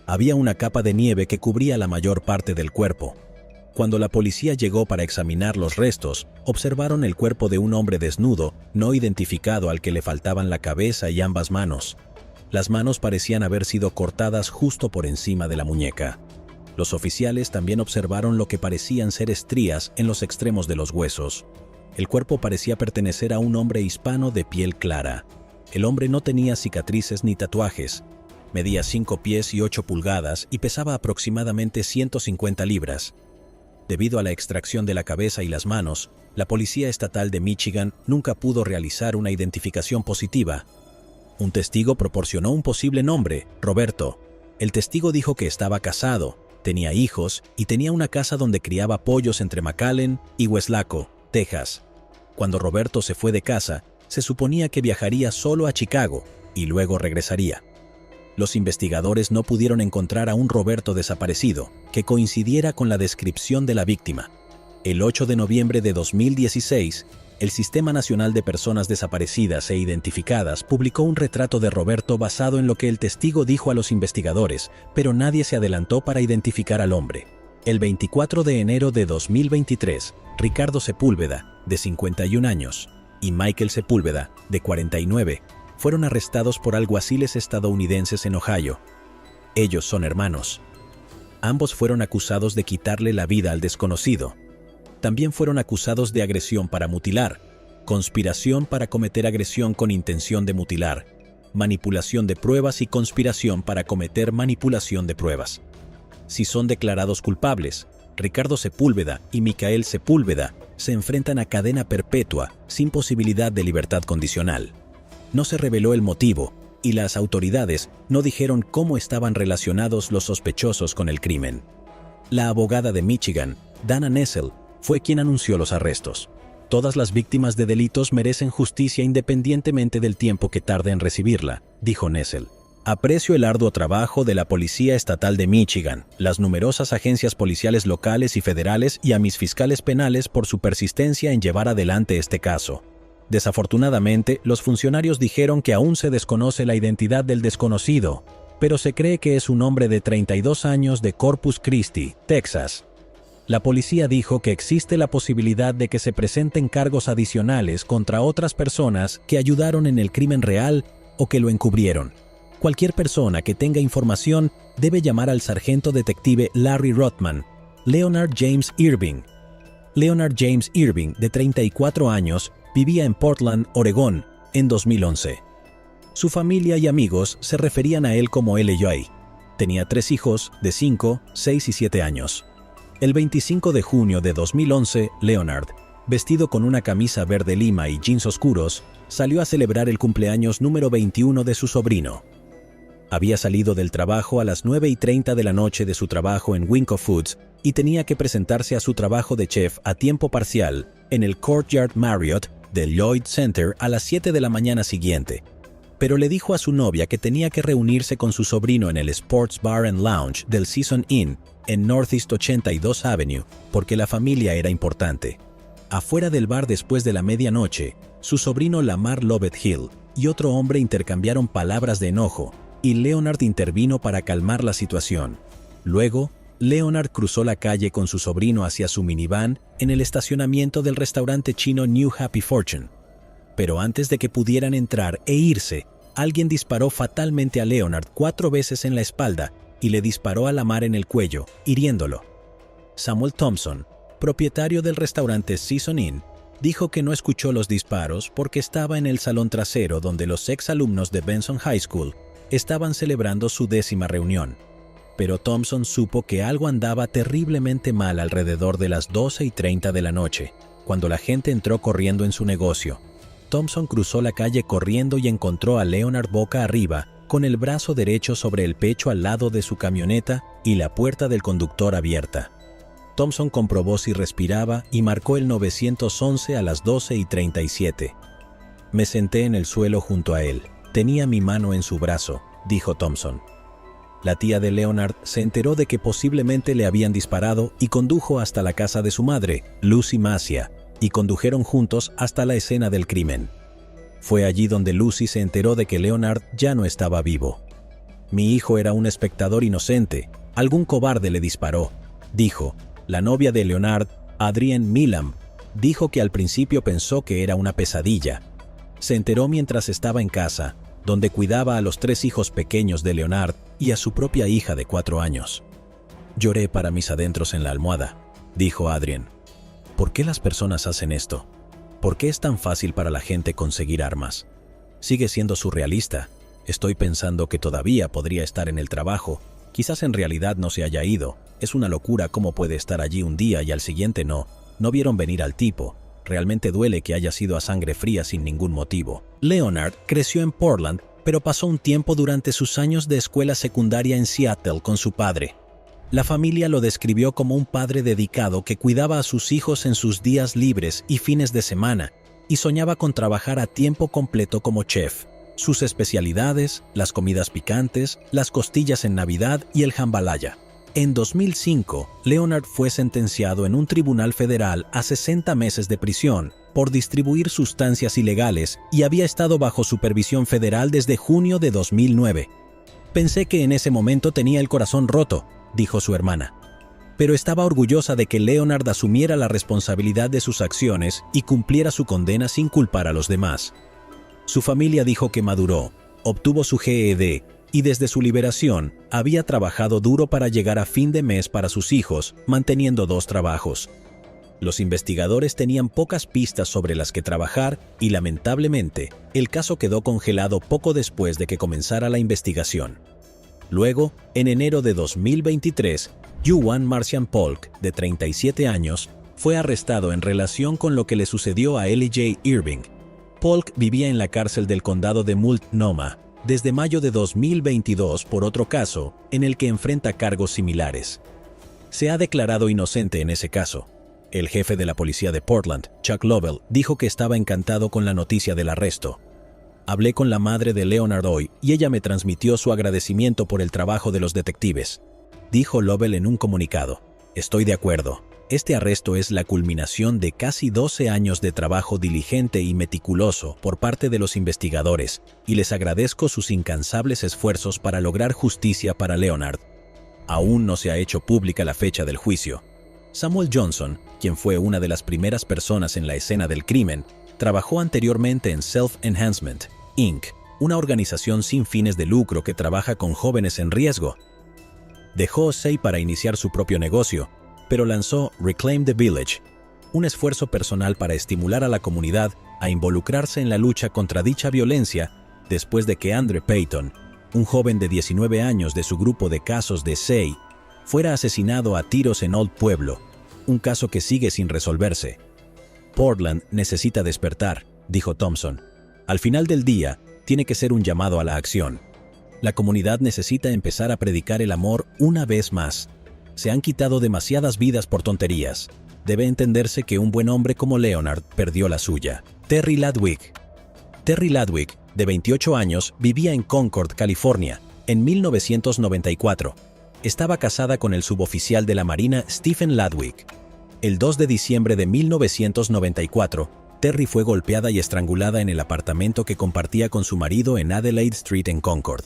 S1: Había una capa de nieve que cubría la mayor parte del cuerpo. Cuando la policía llegó para examinar los restos, observaron el cuerpo de un hombre desnudo, no identificado al que le faltaban la cabeza y ambas manos. Las manos parecían haber sido cortadas justo por encima de la muñeca. Los oficiales también observaron lo que parecían ser estrías en los extremos de los huesos. El cuerpo parecía pertenecer a un hombre hispano de piel clara. El hombre no tenía cicatrices ni tatuajes. Medía 5 pies y 8 pulgadas y pesaba aproximadamente 150 libras. Debido a la extracción de la cabeza y las manos, la Policía Estatal de Michigan nunca pudo realizar una identificación positiva. Un testigo proporcionó un posible nombre, Roberto. El testigo dijo que estaba casado, tenía hijos y tenía una casa donde criaba pollos entre McAllen y Weslaco, Texas. Cuando Roberto se fue de casa, se suponía que viajaría solo a Chicago y luego regresaría. Los investigadores no pudieron encontrar a un Roberto desaparecido que coincidiera con la descripción de la víctima. El 8 de noviembre de 2016, el Sistema Nacional de Personas Desaparecidas e Identificadas publicó un retrato de Roberto basado en lo que el testigo dijo a los investigadores, pero nadie se adelantó para identificar al hombre. El 24 de enero de 2023, Ricardo Sepúlveda, de 51 años, y Michael Sepúlveda, de 49, fueron arrestados por alguaciles estadounidenses en Ohio. Ellos son hermanos. Ambos fueron acusados de quitarle la vida al desconocido. También fueron acusados de agresión para mutilar, conspiración para cometer agresión con intención de mutilar, manipulación de pruebas y conspiración para cometer manipulación de pruebas. Si son declarados culpables, Ricardo Sepúlveda y Michael Sepúlveda se enfrentan a cadena perpetua sin posibilidad de libertad condicional. No se reveló el motivo y las autoridades no dijeron cómo estaban relacionados los sospechosos con el crimen. La abogada de Michigan, Dana Nessel, fue quien anunció los arrestos. Todas las víctimas de delitos merecen justicia independientemente del tiempo que tarde en recibirla, dijo Nessel. Aprecio el arduo trabajo de la Policía Estatal de Michigan, las numerosas agencias policiales locales y federales y a mis fiscales penales por su persistencia en llevar adelante este caso. Desafortunadamente, los funcionarios dijeron que aún se desconoce la identidad del desconocido, pero se cree que es un hombre de 32 años de Corpus Christi, Texas. La policía dijo que existe la posibilidad de que se presenten cargos adicionales contra otras personas que ayudaron en el crimen real o que lo encubrieron. Cualquier persona que tenga información debe llamar al sargento detective Larry Rothman, Leonard James Irving. Leonard James Irving, de 34 años, vivía en Portland, Oregón, en 2011. Su familia y amigos se referían a él como LJ. Tenía 3 hijos de 5, 6 y 7 años. El 25 de junio de 2011, Leonard, vestido con una camisa verde lima y jeans oscuros, salió a celebrar el cumpleaños número 21 de su sobrino. Había salido del trabajo a las 9:30 de la noche de su trabajo en Winco Foods y tenía que presentarse a su trabajo de chef a tiempo parcial en el Courtyard Marriott del Lloyd Center a las 7 de la mañana siguiente. Pero le dijo a su novia que tenía que reunirse con su sobrino en el Sports Bar and Lounge del Season Inn en Northeast 82 Avenue porque la familia era importante. Afuera del bar después de la medianoche, su sobrino Lamar Lovett Hill y otro hombre intercambiaron palabras de enojo y Leonard intervino para calmar la situación. Luego, Leonard cruzó la calle con su sobrino hacia su minivan en el estacionamiento del restaurante chino New Happy Fortune. Pero antes de que pudieran entrar e irse, alguien disparó fatalmente a Leonard 4 veces en la espalda y le disparó a Lamar en el cuello, hiriéndolo. Samuel Thompson, propietario del restaurante Season Inn, dijo que no escuchó los disparos porque estaba en el salón trasero donde los exalumnos de Benson High School estaban celebrando su 10ª reunión. Pero Thompson supo que algo andaba terriblemente mal alrededor de las 12:30 de la noche, cuando la gente entró corriendo en su negocio. Thompson cruzó la calle corriendo y encontró a Leonard boca arriba, con el brazo derecho sobre el pecho al lado de su camioneta y la puerta del conductor abierta. Thompson comprobó si respiraba y marcó el 911 a las 12:37. Me senté en el suelo junto a él. Tenía mi mano en su brazo, dijo Thompson. La tía de Leonard se enteró de que posiblemente le habían disparado y condujo hasta la casa de su madre, Lucy Macia, y condujeron juntos hasta la escena del crimen. Fue allí donde Lucy se enteró de que Leonard ya no estaba vivo. Mi hijo era un espectador inocente. Algún cobarde le disparó, dijo. La novia de Leonard, Adrienne Milam, dijo que al principio pensó que era una pesadilla. Se enteró mientras estaba en casa, donde cuidaba a los 3 hijos pequeños de Leonard y a su propia hija de 4 años. Lloré para mis adentros en la almohada, dijo Adrienne. ¿Por qué las personas hacen esto? ¿Por qué es tan fácil para la gente conseguir armas? Sigue siendo surrealista. Estoy pensando que todavía podría estar en el trabajo. Quizás en realidad no se haya ido. Es una locura cómo puede estar allí un día y al siguiente no. No vieron venir al tipo. Realmente duele que haya sido a sangre fría sin ningún motivo. Leonard creció en Portland, pero pasó un tiempo durante sus años de escuela secundaria en Seattle con su padre. La familia lo describió como un padre dedicado que cuidaba a sus hijos en sus días libres y fines de semana, y soñaba con trabajar a tiempo completo como chef. Sus especialidades, las comidas picantes, las costillas en Navidad y el jambalaya. En 2005, Leonard fue sentenciado en un tribunal federal a 60 meses de prisión por distribuir sustancias ilegales y había estado bajo supervisión federal desde junio de 2009. Pensé que en ese momento tenía el corazón roto, dijo su hermana. Pero estaba orgullosa de que Leonard asumiera la responsabilidad de sus acciones y cumpliera su condena sin culpar a los demás. Su familia dijo que maduró, obtuvo su GED y desde su liberación había trabajado duro para llegar a fin de mes para sus hijos, manteniendo 2 trabajos. Los investigadores tenían pocas pistas sobre las que trabajar y lamentablemente el caso quedó congelado poco después de que comenzara la investigación. Luego, en enero de 2023, Juwan Marcian Polk, de 37 años, fue arrestado en relación con lo que le sucedió a LJ Irving. Polk vivía en la cárcel del condado de Multnomah desde mayo de 2022 por otro caso en el que enfrenta cargos similares. Se ha declarado inocente en ese caso. El jefe de la policía de Portland, Chuck Lovell, dijo que estaba encantado con la noticia del arresto. Hablé con la madre de Leonard hoy y ella me transmitió su agradecimiento por el trabajo de los detectives, dijo Lovell en un comunicado. Estoy de acuerdo. Este arresto es la culminación de casi 12 años de trabajo diligente y meticuloso por parte de los investigadores, y les agradezco sus incansables esfuerzos para lograr justicia para Leonard. Aún no se ha hecho pública la fecha del juicio. Samuel Johnson, quien fue una de las primeras personas en la escena del crimen, trabajó anteriormente en Self Enhancement, Inc., una organización sin fines de lucro que trabaja con jóvenes en riesgo. Dejó Osei para iniciar su propio negocio, pero lanzó Reclaim the Village, un esfuerzo personal para estimular a la comunidad a involucrarse en la lucha contra dicha violencia después de que Andre Payton, un joven de 19 años de su grupo de casos de SEI, fuera asesinado a tiros en Old Pueblo, un caso que sigue sin resolverse. Portland necesita despertar, dijo Thompson. Al final del día, tiene que ser un llamado a la acción. La comunidad necesita empezar a predicar el amor una vez más. Se han quitado demasiadas vidas por tonterías. Debe entenderse que un buen hombre como Leonard perdió la suya. Terry Ladwig. Terry Ladwig, de 28 años, vivía en Concord, California, en 1994. Estaba casada con el suboficial de la Marina Stephen Ladwig. El 2 de diciembre de 1994, Terry fue golpeada y estrangulada en el apartamento que compartía con su marido en Adelaide Street en Concord.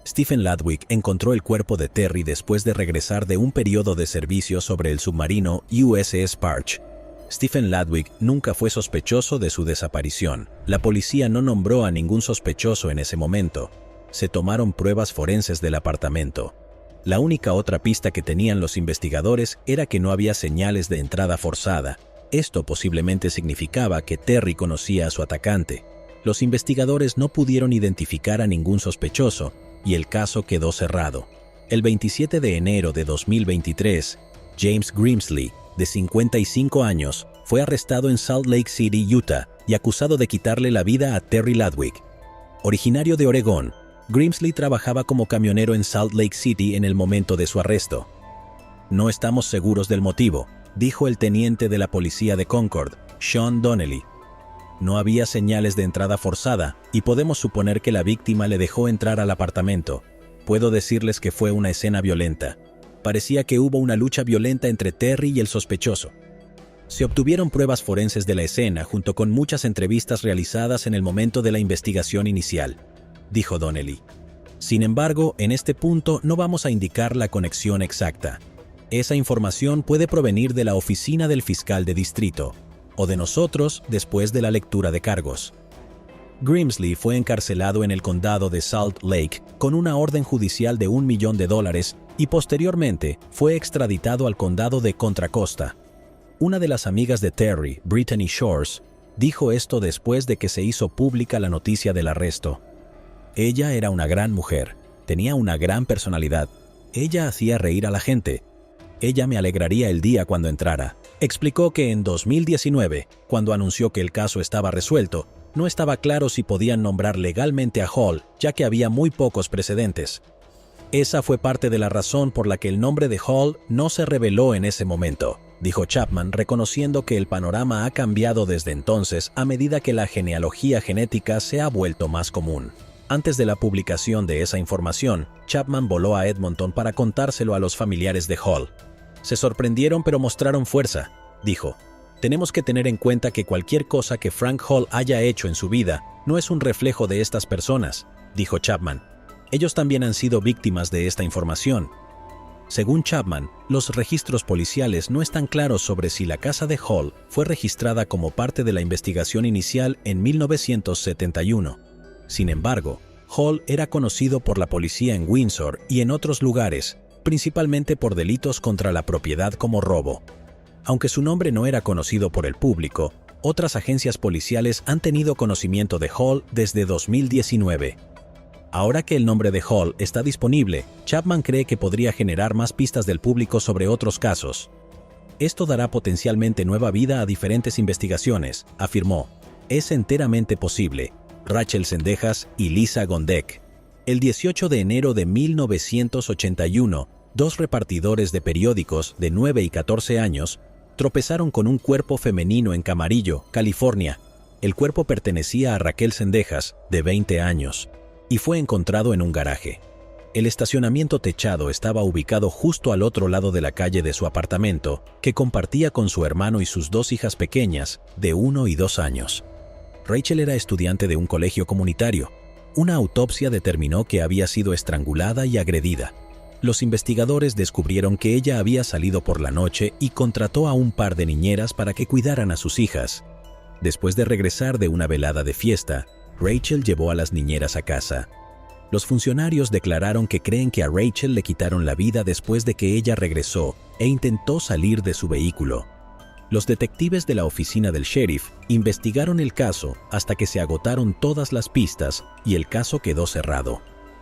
S1: Stephen Ladwig encontró el cuerpo de Terry después de regresar de un periodo de servicio sobre el submarino USS Parch. Stephen Ladwig nunca fue sospechoso de su desaparición. La policía no nombró a ningún sospechoso en ese momento. Se tomaron pruebas forenses del apartamento. La única otra pista que tenían los investigadores era que no había señales de entrada forzada. Esto posiblemente significaba que Terry conocía a su atacante. Los investigadores no pudieron identificar a ningún sospechoso y el caso quedó cerrado. El 27 de enero de 2023, James Grimsley, de 55 años, fue arrestado en Salt Lake City, Utah, y acusado de quitarle la vida a Terry Ladwig. Originario de Oregón, Grimsley trabajaba como camionero en Salt Lake City en el momento de su arresto. No estamos seguros del motivo, dijo el teniente de la policía de Concord, Sean Donnelly. No había señales de entrada forzada y podemos suponer que la víctima le dejó entrar al apartamento. Puedo decirles que fue una escena violenta. Parecía que hubo una lucha violenta entre Terry y el sospechoso. Se obtuvieron pruebas forenses de la escena junto con muchas entrevistas realizadas en el momento de la investigación inicial, dijo Donnelly. Sin embargo, en este punto no vamos a indicar la conexión exacta. Esa información puede provenir de la oficina del fiscal de distrito o de nosotros después de la lectura de cargos. Grimsley fue encarcelado en el condado de Salt Lake con una orden judicial de $1 millón y posteriormente fue extraditado al condado de Contra Costa. Una de las amigas de Terry, Brittany Shores, dijo esto después de que se hizo pública la noticia del arresto. Ella era una gran mujer, tenía una gran personalidad. Ella hacía reír a la gente. Ella me alegraría el día cuando entrara. Explicó que en 2019, cuando anunció que el caso estaba resuelto, no estaba claro si podían nombrar legalmente a Hall, ya que había muy pocos precedentes. Esa fue parte de la razón por la que el nombre de Hall no se reveló en ese momento, dijo Chapman, reconociendo que el panorama ha cambiado desde entonces a medida que la genealogía genética se ha vuelto más común. Antes de la publicación de esa información, Chapman voló a Edmonton para contárselo a los familiares de Hall. Se sorprendieron pero mostraron fuerza, dijo. Tenemos que tener en cuenta que cualquier cosa que Frank Hall haya hecho en su vida no es un reflejo de estas personas, dijo Chapman. Ellos también han sido víctimas de esta información. Según Chapman, los registros policiales no están claros sobre si la casa de Hall fue registrada como parte de la investigación inicial en 1971. Sin embargo, Hall era conocido por la policía en Windsor y en otros lugares, principalmente por delitos contra la propiedad como robo. Aunque su nombre no era conocido por el público, otras agencias policiales han tenido conocimiento de Hall desde 2019. Ahora que el nombre de Hall está disponible, Chapman cree que podría generar más pistas del público sobre otros casos. Esto dará potencialmente nueva vida a diferentes investigaciones, afirmó. Es enteramente posible. Rachel Sendejas y Lisa Gondek. El 18 de enero de 1981, dos repartidores de periódicos de 9 y 14 años tropezaron con un cuerpo femenino en Camarillo, California. El cuerpo pertenecía a Raquel Sendejas, de 20 años, y fue encontrado en un garaje. El estacionamiento techado estaba ubicado justo al otro lado de la calle de su apartamento, que compartía con su hermano y sus dos hijas pequeñas, de 1 y 2 años. Rachel era estudiante de un colegio comunitario. Una autopsia determinó que había sido estrangulada y agredida. Los investigadores descubrieron que ella había salido por la noche y contrató a un par de niñeras para que cuidaran a sus hijas. Después de regresar de una velada de fiesta, Rachel llevó a las niñeras a casa. Los funcionarios declararon que creen que a Rachel le quitaron la vida después de que ella regresó e intentó salir de su vehículo. Los detectives de la oficina del sheriff investigaron el caso hasta que se agotaron todas las pistas y el caso quedó cerrado.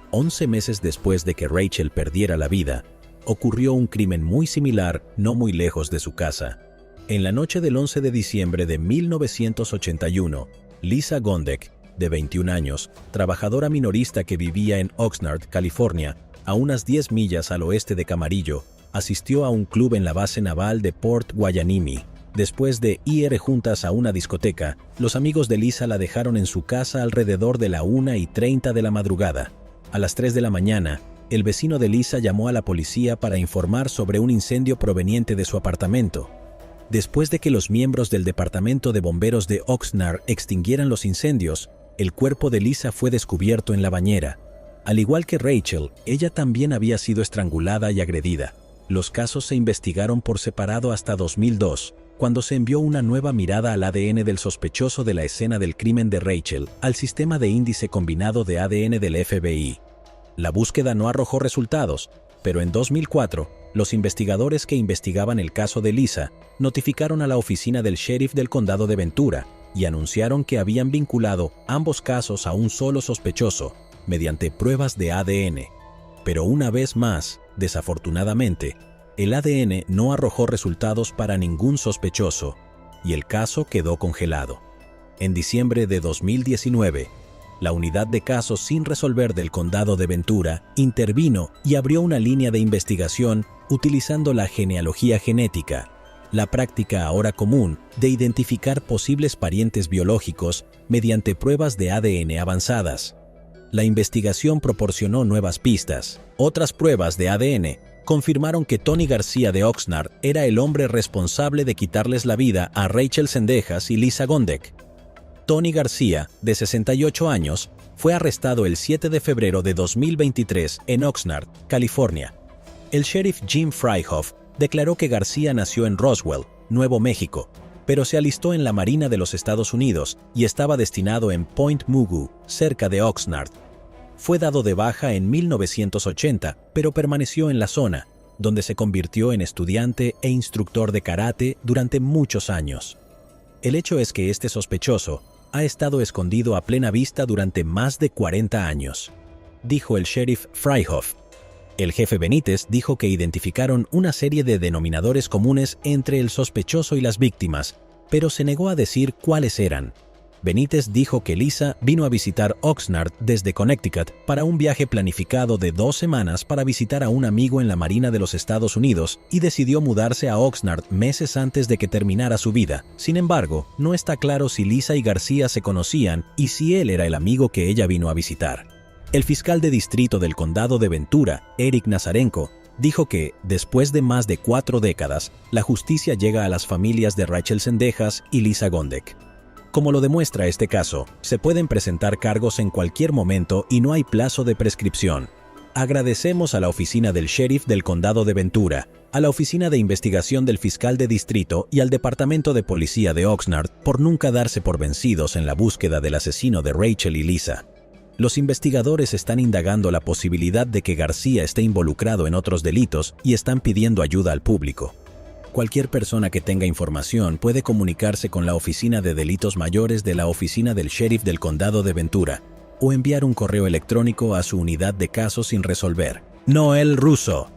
S1: 11 meses después de que Rachel perdiera la vida, ocurrió un crimen muy similar no muy lejos de su casa. En la noche del 11 de diciembre de 1981, Lisa Gondek, de 21 años, trabajadora minorista que vivía en Oxnard, California, a unas 10 millas al oeste de Camarillo, asistió a un club en la base naval de Port Hueneme. Después de ir juntas a una discoteca, los amigos de Lisa la dejaron en su casa alrededor de la 1:30 de la madrugada. A las 3 de la mañana, el vecino de Lisa llamó a la policía para informar sobre un incendio proveniente de su apartamento. Después de que los miembros del departamento de bomberos de Oxnard extinguieran los incendios, el cuerpo de Lisa fue descubierto en la bañera. Al igual que Rachel, ella también había sido estrangulada y agredida. Los casos se investigaron por separado hasta 2002, cuando se envió una nueva mirada al ADN del sospechoso de la escena del crimen de Rachel al sistema de índice combinado de ADN del FBI. La búsqueda no arrojó resultados, pero en 2004, los investigadores que investigaban el caso de Lisa notificaron a la oficina del sheriff del condado de Ventura y anunciaron que habían vinculado ambos casos a un solo sospechoso mediante pruebas de ADN. Pero una vez más, desafortunadamente, el ADN no arrojó resultados para ningún sospechoso y el caso quedó congelado. En diciembre de 2019, la unidad de casos sin resolver del condado de Ventura intervino y abrió una línea de investigación utilizando la genealogía genética, la práctica ahora común de identificar posibles parientes biológicos mediante pruebas de ADN avanzadas. La investigación proporcionó nuevas pistas. Otras pruebas de ADN confirmaron que Tony García de Oxnard era el hombre responsable de quitarles la vida a Rachel Zendejas y Lisa Gondek. Tony García, de 68 años, fue arrestado el 7 de febrero de 2023 en Oxnard, California. El sheriff Jim Freihoff declaró que García nació en Roswell, Nuevo México, pero se alistó en la Marina de los Estados Unidos y estaba destinado en Point Mugu, cerca de Oxnard. Fue dado de baja en 1980, pero permaneció en la zona, donde se convirtió en estudiante e instructor de karate durante muchos años. El hecho es que este sospechoso ha estado escondido a plena vista durante más de 40 años, dijo el sheriff Freihoff. El jefe Benítez dijo que identificaron una serie de denominadores comunes entre el sospechoso y las víctimas, pero se negó a decir cuáles eran. Benítez dijo que Lisa vino a visitar Oxnard desde Connecticut para un viaje planificado de 2 semanas para visitar a un amigo en la Marina de los Estados Unidos y decidió mudarse a Oxnard meses antes de que terminara su vida. Sin embargo, no está claro si Lisa y García se conocían y si él era el amigo que ella vino a visitar. El fiscal de distrito del condado de Ventura, Eric Nazarenko, dijo que, después de más de 4 décadas, la justicia llega a las familias de Rachel Zendejas y Lisa Gondek. Como lo demuestra este caso, se pueden presentar cargos en cualquier momento y no hay plazo de prescripción. Agradecemos a la oficina del sheriff del condado de Ventura, a la oficina de investigación del fiscal de distrito y al departamento de policía de Oxnard por nunca darse por vencidos en la búsqueda del asesino de Rachel y Lisa. Los investigadores están indagando la posibilidad de que García esté involucrado en otros delitos y están pidiendo ayuda al público. Cualquier persona que tenga información puede comunicarse con la Oficina de Delitos Mayores de la Oficina del Sheriff del Condado de Ventura o enviar un correo electrónico a su unidad de casos sin resolver. Noel Russo.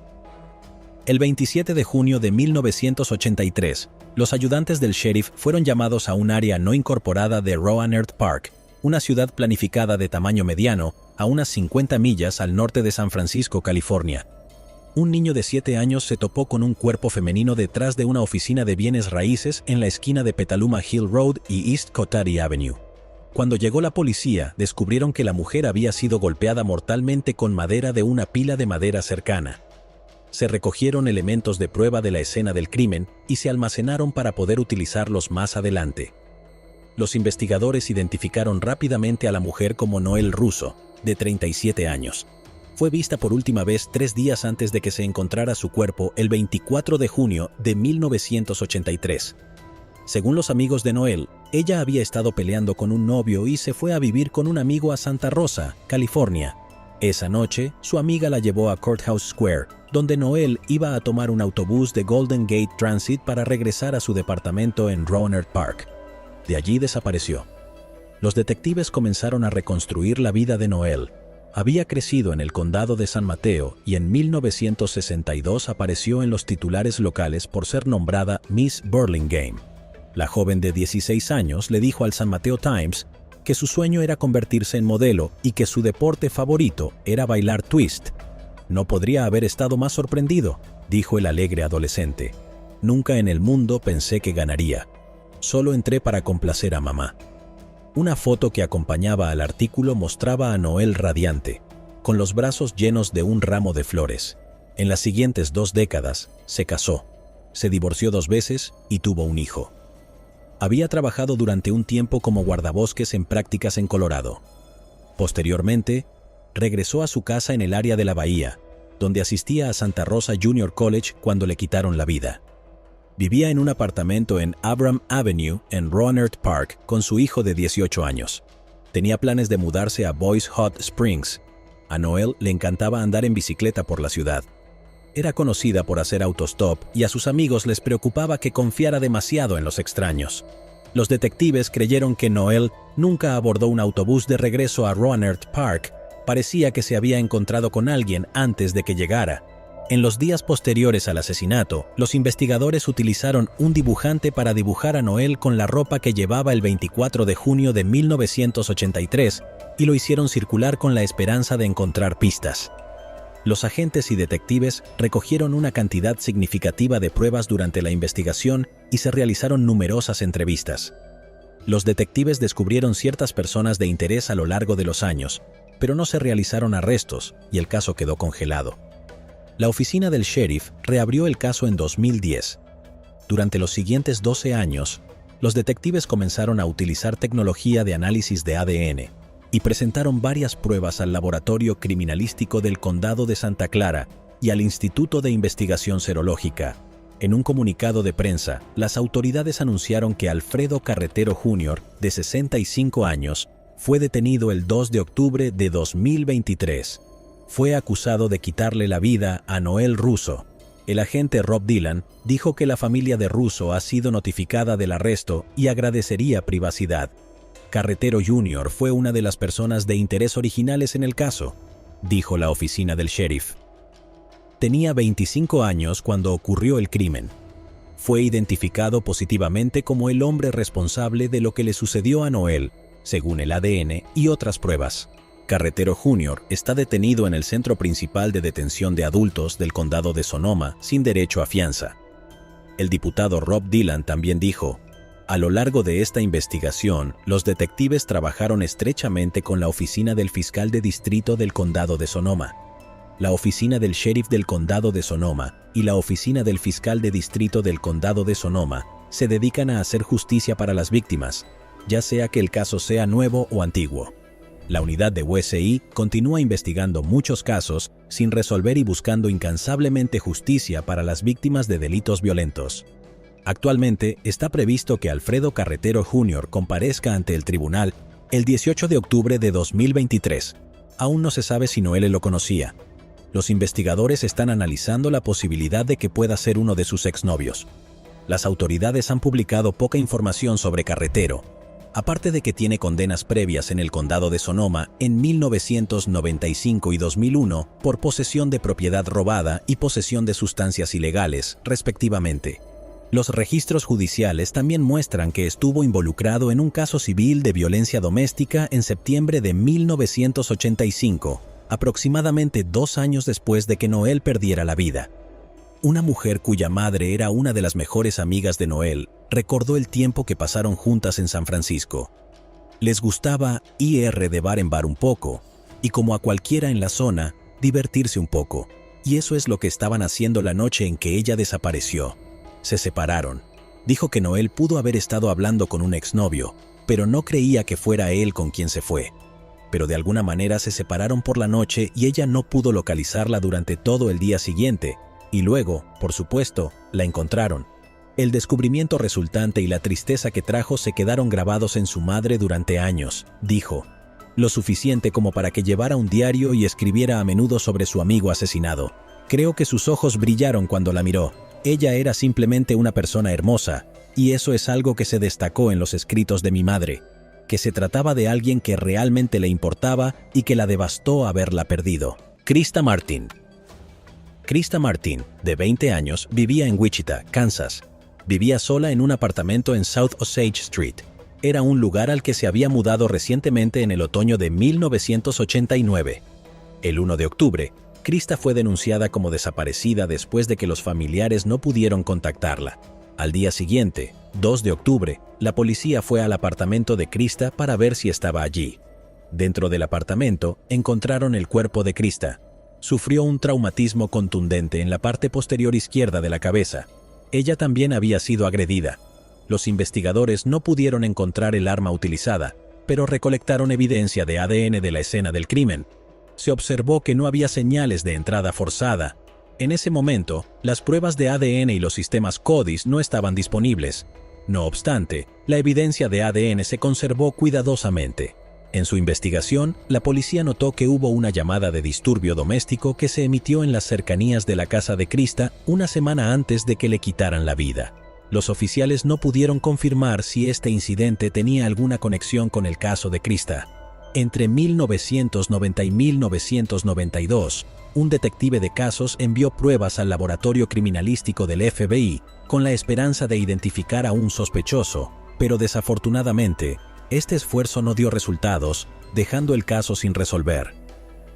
S1: El 27 de junio de 1983, los ayudantes del sheriff fueron llamados a un área no incorporada de Roanoke Park, una ciudad planificada de tamaño mediano a unas 50 millas al norte de San Francisco, California. Un niño de 7 años se topó con un cuerpo femenino detrás de una oficina de bienes raíces en la esquina de Petaluma Hill Road y East Cotati Avenue. Cuando llegó la policía, descubrieron que la mujer había sido golpeada mortalmente con madera de una pila de madera cercana. Se recogieron elementos de prueba de la escena del crimen y se almacenaron para poder utilizarlos más adelante. Los investigadores identificaron rápidamente a la mujer como Noel Russo, de 37 años. Fue vista por última vez 3 días antes de que se encontrara su cuerpo el 24 de junio de 1983. Según los amigos de Noel, Ella había estado peleando con un novio y se fue a vivir con un amigo a Santa Rosa, California. Esa noche, su amiga la llevó a Courthouse Square, donde Noel iba a tomar un autobús de Golden Gate Transit para regresar a su departamento en Rohnert Park. De allí desapareció. Los detectives comenzaron a reconstruir la vida de Noel. Había crecido en el condado de San Mateo y en 1962 apareció en los titulares locales por ser nombrada Miss Burlingame. La joven de 16 años le dijo al San Mateo Times que su sueño era convertirse en modelo y que su deporte favorito era bailar twist. No podría haber estado más sorprendido, dijo el alegre adolescente. Nunca en el mundo pensé que ganaría. Solo entré para complacer a mamá. Una foto que acompañaba al artículo mostraba a Noel radiante, con los brazos llenos de un ramo de flores. En las siguientes 2 décadas, se casó, se divorció 2 veces y tuvo un hijo. Había trabajado durante un tiempo como guardabosques en prácticas en Colorado. Posteriormente, regresó a su casa en el área de la Bahía, donde asistía a Santa Rosa Junior College cuando le quitaron la vida. Vivía en un apartamento en Abram Avenue, en Rohnert Park, con su hijo de 18 años. Tenía planes de mudarse a Boys Hot Springs. A Noel le encantaba andar en bicicleta por la ciudad. Era conocida por hacer autostop y a sus amigos les preocupaba que confiara demasiado en los extraños. Los detectives creyeron que Noel nunca abordó un autobús de regreso a Rohnert Park. Parecía que se había encontrado con alguien antes de que llegara. En los días posteriores al asesinato, los investigadores utilizaron un dibujante para dibujar a Noel con la ropa que llevaba el 24 de junio de 1983 y lo hicieron circular con la esperanza de encontrar pistas. Los agentes y detectives recogieron una cantidad significativa de pruebas durante la investigación y se realizaron numerosas entrevistas. Los detectives descubrieron ciertas personas de interés a lo largo de los años, pero no se realizaron arrestos y el caso quedó congelado. La oficina del sheriff reabrió el caso en 2010. Durante los siguientes 12 años, los detectives comenzaron a utilizar tecnología de análisis de ADN y presentaron varias pruebas al Laboratorio Criminalístico del Condado de Santa Clara y al Instituto de Investigación Serológica. En un comunicado de prensa, las autoridades anunciaron que Alfredo Carretero Jr., de 65 años, fue detenido el 2 de octubre de 2023. Fue acusado de quitarle la vida a Noel Russo. El agente Rob Dillon dijo que la familia de Russo ha sido notificada del arresto y agradecería privacidad. Carretero Jr. fue una de las personas de interés originales en el caso, dijo la oficina del sheriff. Tenía 25 años cuando ocurrió el crimen. Fue identificado positivamente como el hombre responsable de lo que le sucedió a Noel, según el ADN y otras pruebas. Carretero Jr. está detenido en el centro principal de detención de adultos del condado de Sonoma sin derecho a fianza. El diputado Rob Dillon también dijo: a lo largo de esta investigación, los detectives trabajaron estrechamente con la oficina del fiscal de distrito del condado de Sonoma, la oficina del sheriff del condado de Sonoma y la oficina del fiscal de distrito del condado de Sonoma se dedican a hacer justicia para las víctimas, ya sea que el caso sea nuevo o antiguo. La unidad de USI continúa investigando muchos casos sin resolver y buscando incansablemente justicia para las víctimas de delitos violentos. Actualmente está previsto que Alfredo Carretero Jr. comparezca ante el tribunal el 18 de octubre de 2023. Aún no se sabe si Noel lo conocía. Los investigadores están analizando la posibilidad de que pueda ser uno de sus exnovios. Las autoridades han publicado poca información sobre Carretero, aparte de que tiene condenas previas en el condado de Sonoma en 1995 y 2001 por posesión de propiedad robada y posesión de sustancias ilegales, respectivamente. Los registros judiciales también muestran que estuvo involucrado en un caso civil de violencia doméstica en septiembre de 1985, aproximadamente 2 años después de que Noel perdiera la vida. Una mujer cuya madre era una de las mejores amigas de Noel recordó el tiempo que pasaron juntas en San Francisco. Les gustaba ir de bar en bar un poco, y como a cualquiera en la zona, divertirse un poco. Y eso es lo que estaban haciendo la noche en que ella desapareció. Se separaron. Dijo que Noel pudo haber estado hablando con un exnovio, pero no creía que fuera él con quien se fue. Pero de alguna manera se separaron por la noche y ella no pudo localizarla durante todo el día siguiente, y luego, por supuesto, la encontraron. El descubrimiento resultante y la tristeza que trajo se quedaron grabados en su madre durante años, dijo. Lo suficiente como para que llevara un diario y escribiera a menudo sobre su amigo asesinado. Creo que sus ojos brillaron cuando la miró. Ella era simplemente una persona hermosa, y eso es algo que se destacó en los escritos de mi madre, que se trataba de alguien que realmente le importaba y que la devastó haberla perdido. Krista Martin. Krista Martin, de 20 años, vivía en Wichita, Kansas. Vivía sola en un apartamento en South Osage Street. Era un lugar al que se había mudado recientemente en el otoño de 1989. El 1 de octubre, Krista fue denunciada como desaparecida después de que los familiares no pudieron contactarla. Al día siguiente, 2 de octubre, la policía fue al apartamento de Krista para ver si estaba allí. Dentro del apartamento, encontraron el cuerpo de Krista. Sufrió un traumatismo contundente en la parte posterior izquierda de la cabeza. Ella también había sido agredida. Los investigadores no pudieron encontrar el arma utilizada, pero recolectaron evidencia de ADN de la escena del crimen. Se observó que no había señales de entrada forzada. En ese momento, las pruebas de ADN y los sistemas CODIS no estaban disponibles. No obstante, la evidencia de ADN se conservó cuidadosamente. En su investigación, la policía notó que hubo una llamada de disturbio doméstico que se emitió en las cercanías de la casa de Krista una semana antes de que le quitaran la vida. Los oficiales no pudieron confirmar si este incidente tenía alguna conexión con el caso de Krista. Entre 1990 y 1992, un detective de casos envió pruebas al laboratorio criminalístico del FBI con la esperanza de identificar a un sospechoso, pero desafortunadamente, este esfuerzo no dio resultados, dejando el caso sin resolver.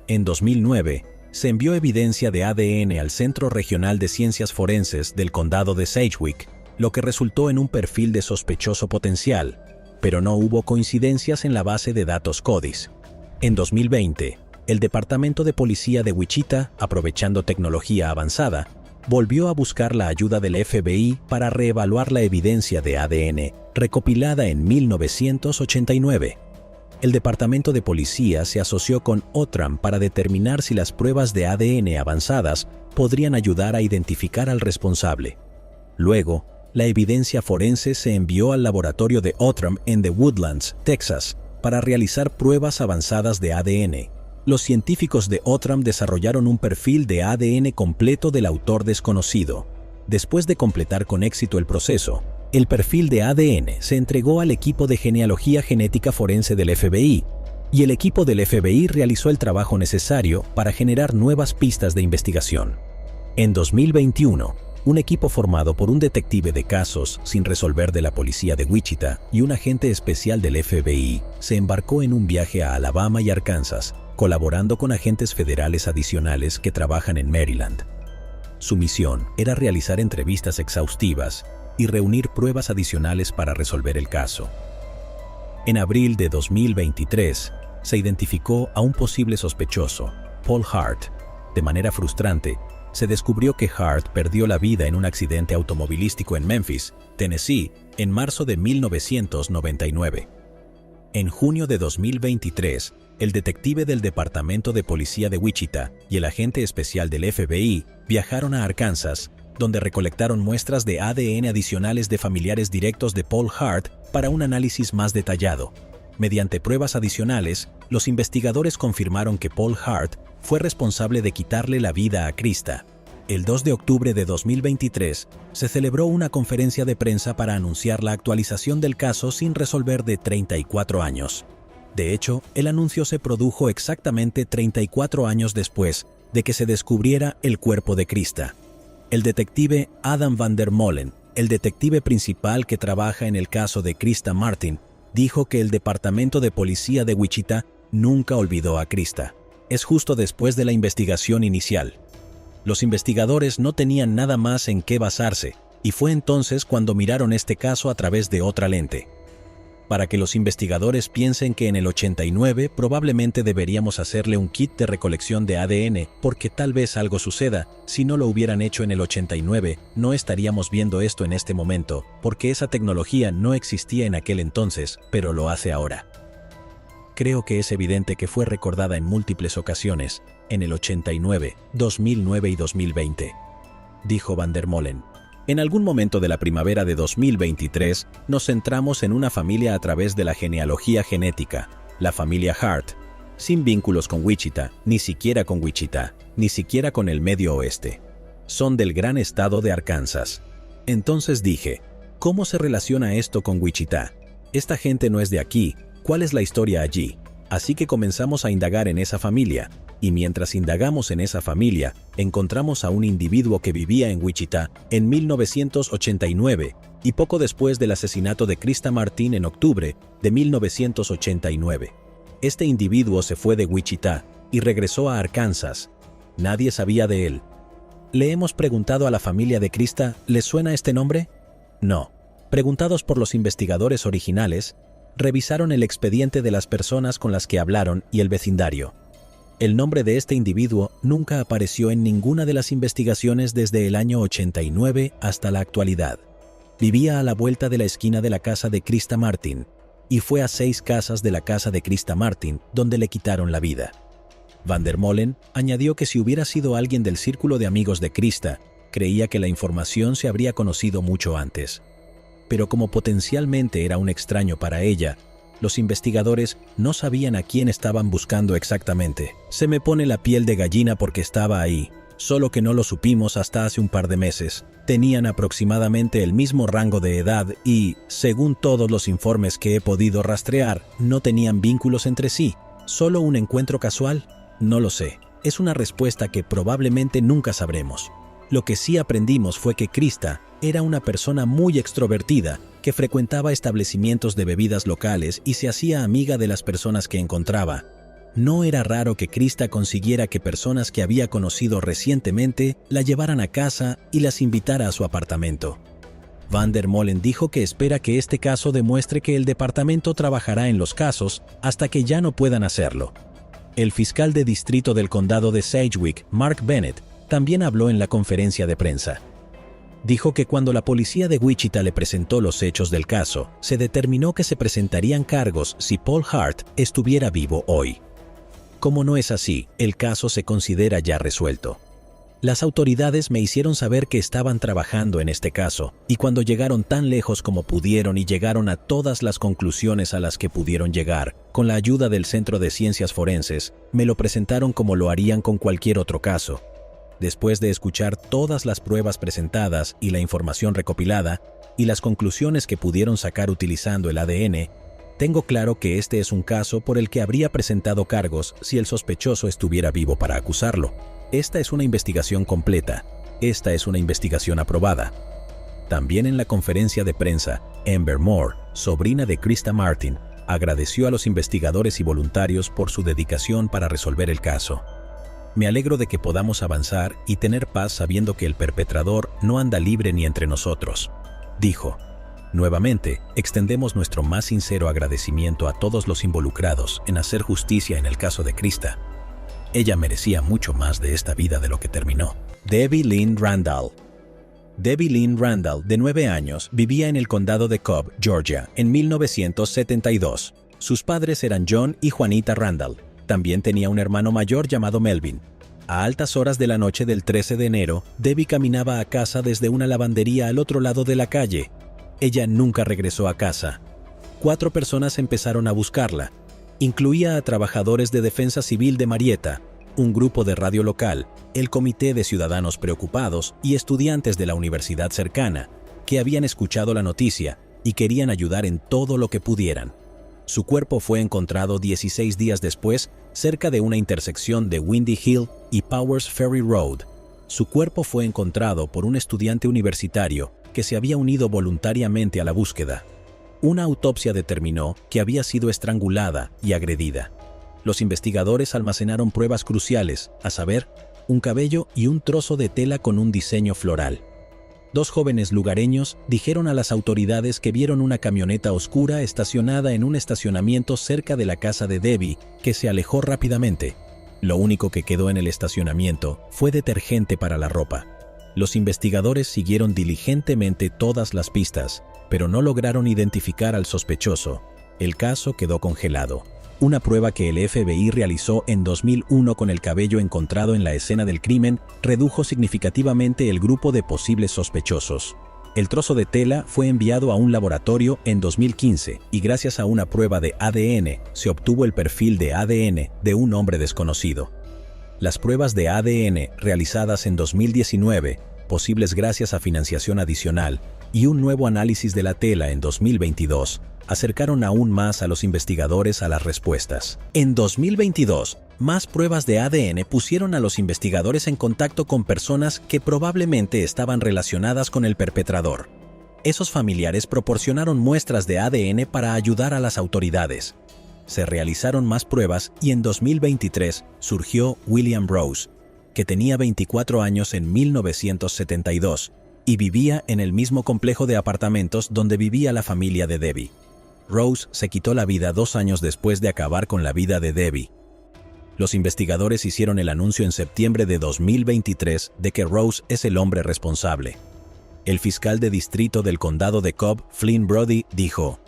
S1: En 2009, se envió evidencia de ADN al Centro Regional de Ciencias Forenses del Condado de Sedgwick, lo que resultó en un perfil de sospechoso potencial, pero no hubo coincidencias en la base de datos CODIS. En 2020, el Departamento de Policía de Wichita, aprovechando tecnología avanzada, volvió a buscar la ayuda del FBI para reevaluar la evidencia de ADN recopilada en 1989. El Departamento de Policía se asoció con OTRAM para determinar si las pruebas de ADN avanzadas podrían ayudar a identificar al responsable. Luego, la evidencia forense se envió al laboratorio de OTRAM en The Woodlands, Texas, para realizar pruebas avanzadas de ADN. Los científicos de OTRAM desarrollaron un perfil de ADN completo del autor desconocido. Después de completar con éxito el proceso, el perfil de ADN se entregó al equipo de genealogía genética forense del FBI, y el equipo del FBI realizó el trabajo necesario para generar nuevas pistas de investigación. En 2021, un equipo formado por un detective de casos sin resolver de la policía de Wichita y un agente especial del FBI se embarcó en un viaje a Alabama y Arkansas, colaborando con agentes federales adicionales que trabajan en Maryland. Su misión era realizar entrevistas exhaustivas y reunir pruebas adicionales para resolver el caso. En abril de 2023, se identificó a un posible sospechoso, Paul Hart. De manera frustrante, se descubrió que Hart perdió la vida en un accidente automovilístico en Memphis, Tennessee, en marzo de 1999. En junio de 2023, el detective del Departamento de Policía de Wichita y el agente especial del FBI viajaron a Arkansas, donde recolectaron muestras de ADN adicionales de familiares directos de Paul Hart para un análisis más detallado. Mediante pruebas adicionales, los investigadores confirmaron que Paul Hart fue responsable de quitarle la vida a Krista. El 2 de octubre de 2023, se celebró una conferencia de prensa para anunciar la actualización del caso sin resolver de 34 años. De hecho, el anuncio se produjo exactamente 34 años después de que se descubriera el cuerpo de Krista. El detective Adam Van der Molen, el detective principal que trabaja en el caso de Krista Martin, dijo que el Departamento de Policía de Wichita nunca olvidó a Krista. Es justo después de la investigación inicial. Los investigadores no tenían nada más en qué basarse, y fue entonces cuando miraron este caso a través de otra lente. Para que los investigadores piensen que en el 89 probablemente deberíamos hacerle un kit de recolección de ADN, porque tal vez algo suceda. Si no lo hubieran hecho en el 89, no estaríamos viendo esto en este momento, porque esa tecnología no existía en aquel entonces, pero lo hace ahora. Creo que es evidente que fue recordada en múltiples ocasiones, en el 89, 2009 y 2020, dijo Van der Molen. En algún momento de la primavera de 2023, nos centramos en una familia a través de la genealogía genética, la familia Hart, sin vínculos con Wichita, ni siquiera con Wichita, ni siquiera con el Medio Oeste. Son del gran estado de Arkansas. Entonces dije, ¿cómo se relaciona esto con Wichita? Esta gente no es de aquí, ¿cuál es la historia allí? Así que comenzamos a indagar en esa familia, y mientras indagamos en esa familia, encontramos a un individuo que vivía en Wichita en 1989 y poco después del asesinato de Krista Martin en octubre de 1989. Este individuo se fue de Wichita y regresó a Arkansas. Nadie sabía de él. Le hemos preguntado a la familia de Krista, ¿les suena este nombre? No. Preguntados por los investigadores originales, revisaron el expediente de las personas con las que hablaron y el vecindario. El nombre de este individuo nunca apareció en ninguna de las investigaciones desde el año 89 hasta la actualidad. Vivía a la vuelta de la esquina de la casa de Krista Martin y fue a 6 casas de la casa de Krista Martin donde le quitaron la vida. Van der Molen añadió que si hubiera sido alguien del círculo de amigos de Krista, creía que la información se habría conocido mucho antes. Pero como potencialmente era un extraño para ella, los investigadores no sabían a quién estaban buscando exactamente. Se me pone la piel de gallina porque estaba ahí, solo que no lo supimos hasta hace un par de meses. Tenían aproximadamente el mismo rango de edad y, según todos los informes que he podido rastrear, no tenían vínculos entre sí. ¿Solo un encuentro casual? No lo sé. Es una respuesta que probablemente nunca sabremos. Lo que sí aprendimos fue que Krista era una persona muy extrovertida que frecuentaba establecimientos de bebidas locales y se hacía amiga de las personas que encontraba. No era raro que Krista consiguiera que personas que había conocido recientemente la llevaran a casa y las invitara a su apartamento. Van der Molen dijo que espera que este caso demuestre que el departamento trabajará en los casos hasta que ya no puedan hacerlo. El fiscal de distrito del condado de Sedgwick, Mark Bennett, también habló en la conferencia de prensa. Dijo que cuando la policía de Wichita le presentó los hechos del caso, se determinó que se presentarían cargos si Paul Hart estuviera vivo hoy. Como no es así, el caso se considera ya resuelto. Las autoridades me hicieron saber que estaban trabajando en este caso, y cuando llegaron tan lejos como pudieron y llegaron a todas las conclusiones a las que pudieron llegar, con la ayuda del Centro de Ciencias Forenses, me lo presentaron como lo harían con cualquier otro caso. Después de escuchar todas las pruebas presentadas y la información recopilada, y las conclusiones que pudieron sacar utilizando el ADN, tengo claro que este es un caso por el que habría presentado cargos si el sospechoso estuviera vivo para acusarlo. Esta es una investigación completa. Esta es una investigación aprobada. También en la conferencia de prensa, Amber Moore, sobrina de Krista Martin, agradeció a los investigadores y voluntarios por su dedicación para resolver el caso. Me alegro de que podamos avanzar y tener paz sabiendo que el perpetrador no anda libre ni entre nosotros, dijo. Nuevamente, extendemos nuestro más sincero agradecimiento a todos los involucrados en hacer justicia en el caso de Krista. Ella merecía mucho más de esta vida de lo que terminó. Debbie Lynn Randall. Debbie Lynn Randall, de 9 años, vivía en el condado de Cobb, Georgia, en 1972. Sus padres eran John y Juanita Randall. También tenía un hermano mayor llamado Melvin. A altas horas de la noche del 13 de enero, Debbie caminaba a casa desde una lavandería al otro lado de la calle. Ella nunca regresó a casa. 4 personas empezaron a buscarla. Incluía a trabajadores de Defensa Civil de Marietta, un grupo de radio local, el Comité de Ciudadanos Preocupados y estudiantes de la universidad cercana, que habían escuchado la noticia y querían ayudar en todo lo que pudieran. Su cuerpo fue encontrado 16 días después, cerca de una intersección de Windy Hill y Powers Ferry Road. Su cuerpo fue encontrado por un estudiante universitario que se había unido voluntariamente a la búsqueda. Una autopsia determinó que había sido estrangulada y agredida. Los investigadores almacenaron pruebas cruciales, a saber, un cabello y un trozo de tela con un diseño floral. 2 jóvenes lugareños dijeron a las autoridades que vieron una camioneta oscura estacionada en un estacionamiento cerca de la casa de Debbie, que se alejó rápidamente. Lo único que quedó en el estacionamiento fue detergente para la ropa. Los investigadores siguieron diligentemente todas las pistas, pero no lograron identificar al sospechoso. El caso quedó congelado. Una prueba que el FBI realizó en 2001 con el cabello encontrado en la escena del crimen redujo significativamente el grupo de posibles sospechosos. El trozo de tela fue enviado a un laboratorio en 2015 y gracias a una prueba de ADN se obtuvo el perfil de ADN de un hombre desconocido. Las pruebas de ADN realizadas en 2019, posibles gracias a financiación adicional, y un nuevo análisis de la tela en 2022, acercaron aún más a los investigadores a las respuestas. En 2022, más pruebas de ADN pusieron a los investigadores en contacto con personas que probablemente estaban relacionadas con el perpetrador. Esos familiares proporcionaron muestras de ADN para ayudar a las autoridades. Se realizaron más pruebas y en 2023 surgió William Rose, que tenía 24 años en 1972 y vivía en el mismo complejo de apartamentos donde vivía la familia de Debbie. Rose se quitó la vida 2 años después de acabar con la vida de Debbie. Los investigadores hicieron el anuncio en septiembre de 2023 de que Rose es el hombre responsable. El fiscal de distrito del condado de Cobb, Flynn Brody, dijo: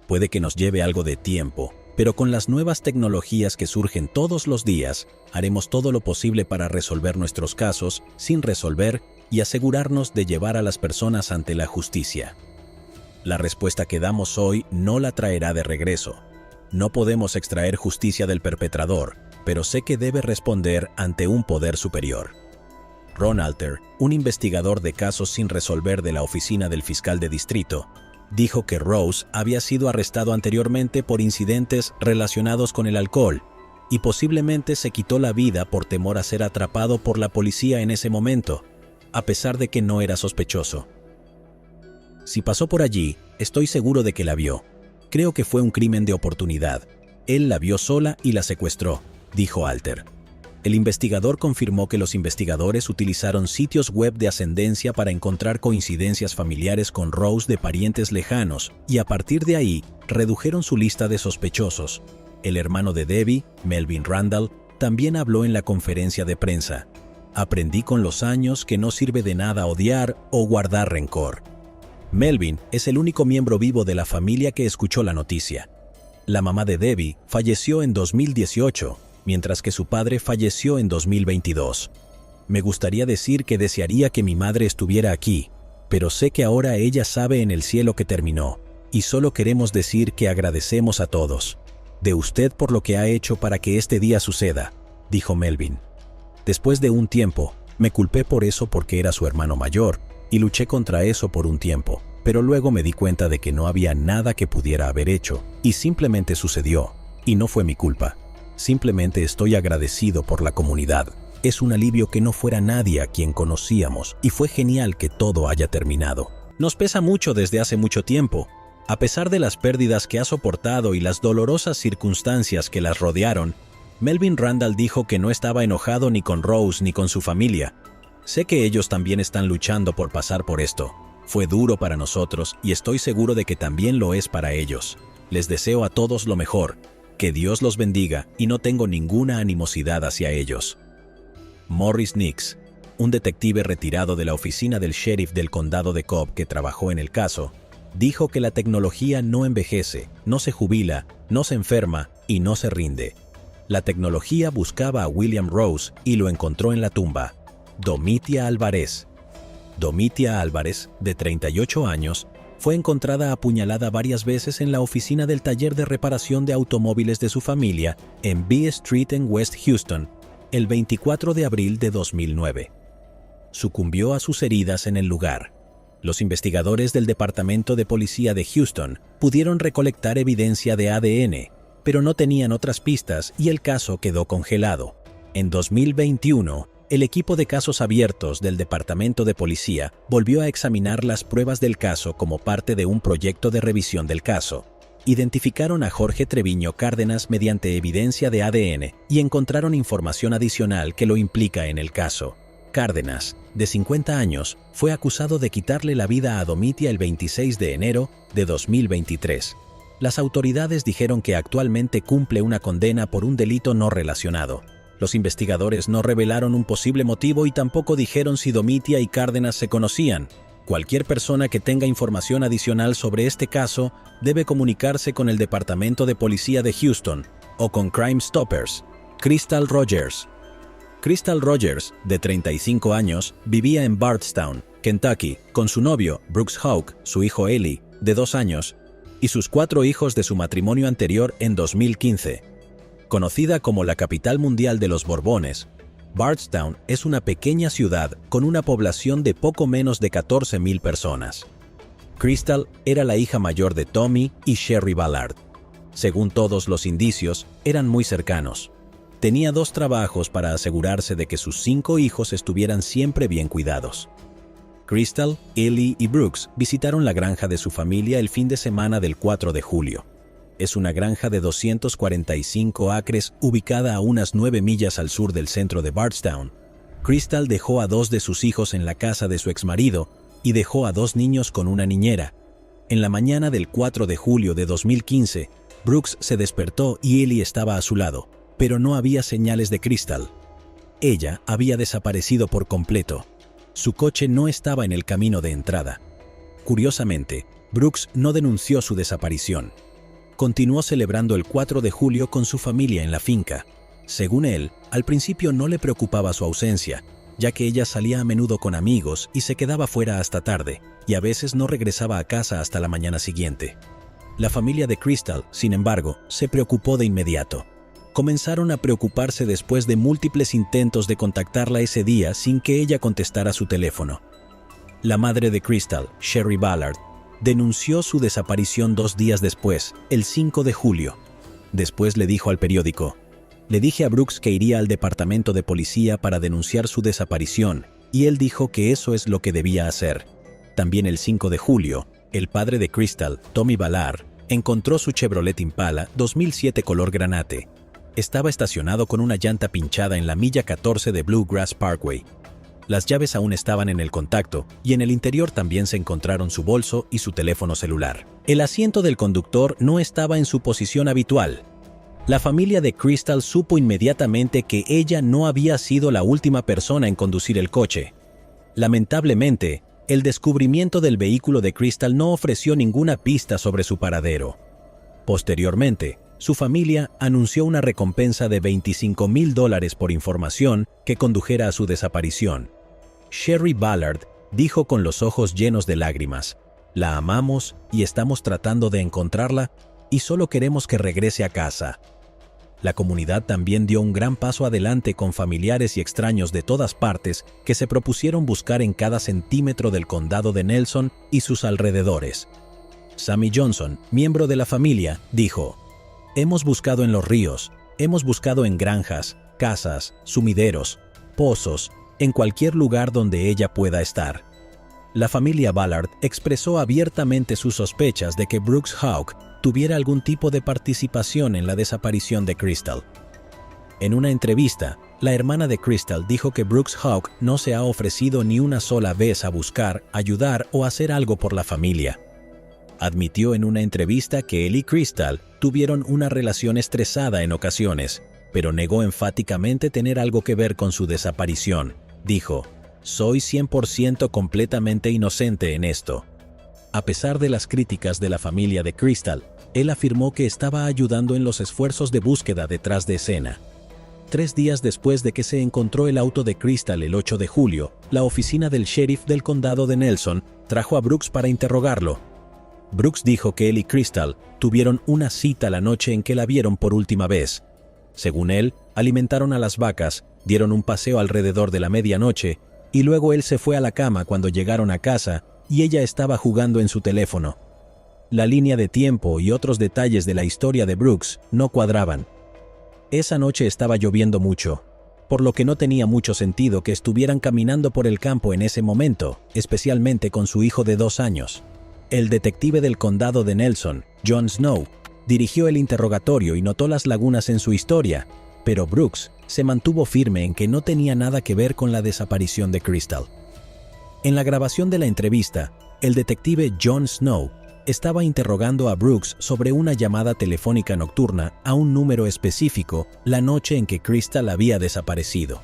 S1: «Puede que nos lleve algo de tiempo, pero con las nuevas tecnologías que surgen todos los días, haremos todo lo posible para resolver nuestros casos sin resolver y asegurarnos de llevar a las personas ante la justicia. La respuesta que damos hoy no la traerá de regreso. No podemos extraer justicia del perpetrador, pero sé que debe responder ante un poder superior». Ron Alter, un investigador de casos sin resolver de la oficina del fiscal de distrito, dijo que Rose había sido arrestado anteriormente por incidentes relacionados con el alcohol y posiblemente se quitó la vida por temor a ser atrapado por la policía en ese momento, a pesar de que no era sospechoso. «Si pasó por allí, estoy seguro de que la vio. Creo que fue un crimen de oportunidad. Él la vio sola y la secuestró», dijo Alter. El investigador confirmó que los investigadores utilizaron sitios web de ascendencia para encontrar coincidencias familiares con Rose de parientes lejanos y a partir de ahí redujeron su lista de sospechosos. El hermano de Debbie, Melvin Randall, también habló en la conferencia de prensa. «Aprendí con los años que no sirve de nada odiar o guardar rencor». Melvin es el único miembro vivo de la familia que escuchó la noticia. La mamá de Debbie falleció en 2018, mientras que su padre falleció en 2022. «Me gustaría decir que desearía que mi madre estuviera aquí, pero sé que ahora ella sabe en el cielo que terminó, y solo queremos decir que agradecemos a todos de usted por lo que ha hecho para que este día suceda», dijo Melvin. «Después de un tiempo, me culpé por eso porque era su hermano mayor, y luché contra eso por un tiempo, pero luego me di cuenta de que no había nada que pudiera haber hecho, y simplemente sucedió, y no fue mi culpa. Simplemente estoy agradecido por la comunidad. Es un alivio que no fuera nadie a quien conocíamos, y fue genial que todo haya terminado. Nos pesa mucho desde hace mucho tiempo. A pesar de las pérdidas que ha soportado y las dolorosas circunstancias que las rodearon, Melvin Randall dijo que no estaba enojado ni con Rose ni con su familia. «Sé que ellos también están luchando por pasar por esto. Fue duro para nosotros y estoy seguro de que también lo es para ellos. Les deseo a todos lo mejor. Que Dios los bendiga y no tengo ninguna animosidad hacia ellos». Morris Nix, un detective retirado de la oficina del sheriff del condado de Cobb que trabajó en el caso, dijo que la tecnología no envejece, no se jubila, no se enferma y no se rinde. La tecnología buscaba a William Rose y lo encontró en la tumba. Domitia Álvarez. Domitia Álvarez, de 38 años, fue encontrada apuñalada varias veces en la oficina del taller de reparación de automóviles de su familia en B Street en West Houston, el 24 de abril de 2009. Sucumbió a sus heridas en el lugar. Los investigadores del Departamento de Policía de Houston pudieron recolectar evidencia de ADN, pero no tenían otras pistas y el caso quedó congelado. En 2021, el equipo de casos abiertos del Departamento de Policía volvió a examinar las pruebas del caso como parte de un proyecto de revisión del caso. Identificaron a Jorge Treviño Cárdenas mediante evidencia de ADN y encontraron información adicional que lo implica en el caso. Cárdenas, de 50 años, fue acusado de quitarle la vida a Domitia el 26 de enero de 2023. Las autoridades dijeron que actualmente cumple una condena por un delito no relacionado. Los investigadores no revelaron un posible motivo y tampoco dijeron si Domitia y Cárdenas se conocían. Cualquier persona que tenga información adicional sobre este caso debe comunicarse con el Departamento de Policía de Houston o con Crime Stoppers. Crystal Rogers. Crystal Rogers, de 35 años, vivía en Bardstown, Kentucky, con su novio, Brooks Houck, su hijo Eli, de 2 años, y sus 4 hijos de su matrimonio anterior en 2015. Conocida como la capital mundial de los Borbones, Bardstown es una pequeña ciudad con una población de poco menos de 14,000 personas. Crystal era la hija mayor de Tommy y Sherry Ballard. Según todos los indicios, eran muy cercanos. Tenía 2 trabajos para asegurarse de que sus 5 hijos estuvieran siempre bien cuidados. Crystal, Eli y Brooks visitaron la granja de su familia el fin de semana del 4 de julio. Es una granja de 245 acres ubicada a unas 9 millas al sur del centro de Bardstown. Crystal dejó a 2 de sus hijos en la casa de su exmarido y dejó a 2 niños con una niñera. En la mañana del 4 de julio de 2015, Brooks se despertó y Eli estaba a su lado, pero no había señales de Crystal. Ella había desaparecido por completo. Su coche no estaba en el camino de entrada. Curiosamente, Brooks no denunció su desaparición. Continuó celebrando el 4 de julio con su familia en la finca. Según él, al principio no le preocupaba su ausencia, ya que ella salía a menudo con amigos y se quedaba fuera hasta tarde, y a veces no regresaba a casa hasta la mañana siguiente. La familia de Crystal, sin embargo, se preocupó de inmediato. Comenzaron a preocuparse después de múltiples intentos de contactarla ese día sin que ella contestara su teléfono. La madre de Crystal, Sherry Ballard, denunció su desaparición 2 días después, el 5 de julio. Después le dijo al periódico: "Le dije a Brooks que iría al departamento de policía para denunciar su desaparición, y él dijo que eso es lo que debía hacer". También el 5 de julio, el padre de Crystal, Tommy Ballard, encontró su Chevrolet Impala 2007 color granate. Estaba estacionado con una llanta pinchada en la milla 14 de Bluegrass Parkway. Las llaves aún estaban en el contacto y en el interior también se encontraron su bolso y su teléfono celular. El asiento del conductor no estaba en su posición habitual. La familia de Crystal supo inmediatamente que ella no había sido la última persona en conducir el coche. Lamentablemente, el descubrimiento del vehículo de Crystal no ofreció ninguna pista sobre su paradero. Posteriormente, su familia anunció una recompensa de $25,000 por información que condujera a su desaparición. Sherry Ballard dijo con los ojos llenos de lágrimas: "La amamos y estamos tratando de encontrarla y solo queremos que regrese a casa". La comunidad también dio un gran paso adelante con familiares y extraños de todas partes que se propusieron buscar en cada centímetro del condado de Nelson y sus alrededores. Sammy Johnson, miembro de la familia, dijo: "Hemos buscado en los ríos, hemos buscado en granjas, casas, sumideros, pozos, en cualquier lugar donde ella pueda estar". La familia Ballard expresó abiertamente sus sospechas de que Brooks Houck tuviera algún tipo de participación en la desaparición de Crystal. En una entrevista, la hermana de Crystal dijo que Brooks Houck no se ha ofrecido ni una sola vez a buscar, ayudar o hacer algo por la familia. Admitió en una entrevista que él y Crystal tuvieron una relación estresada en ocasiones, pero negó enfáticamente tener algo que ver con su desaparición. Dijo: "Soy 100% completamente inocente en esto". A pesar de las críticas de la familia de Crystal, él afirmó que estaba ayudando en los esfuerzos de búsqueda detrás de escena. 3 días después de que se encontró el auto de Crystal el 8 de julio, la oficina del sheriff del condado de Nelson trajo a Brooks para interrogarlo. Brooks dijo que él y Crystal tuvieron una cita la noche en que la vieron por última vez. Según él, alimentaron a las vacas, dieron un paseo alrededor de la medianoche y luego él se fue a la cama cuando llegaron a casa y ella estaba jugando en su teléfono. La línea de tiempo y otros detalles de la historia de Brooks no cuadraban. Esa noche estaba lloviendo mucho, por lo que no tenía mucho sentido que estuvieran caminando por el campo en ese momento, especialmente con su hijo de 2 años. El detective del condado de Nelson, John Snow, dirigió el interrogatorio y notó las lagunas en su historia, pero Brooks se mantuvo firme en que no tenía nada que ver con la desaparición de Crystal. En la grabación de la entrevista, el detective John Snow estaba interrogando a Brooks sobre una llamada telefónica nocturna a un número específico la noche en que Crystal había desaparecido.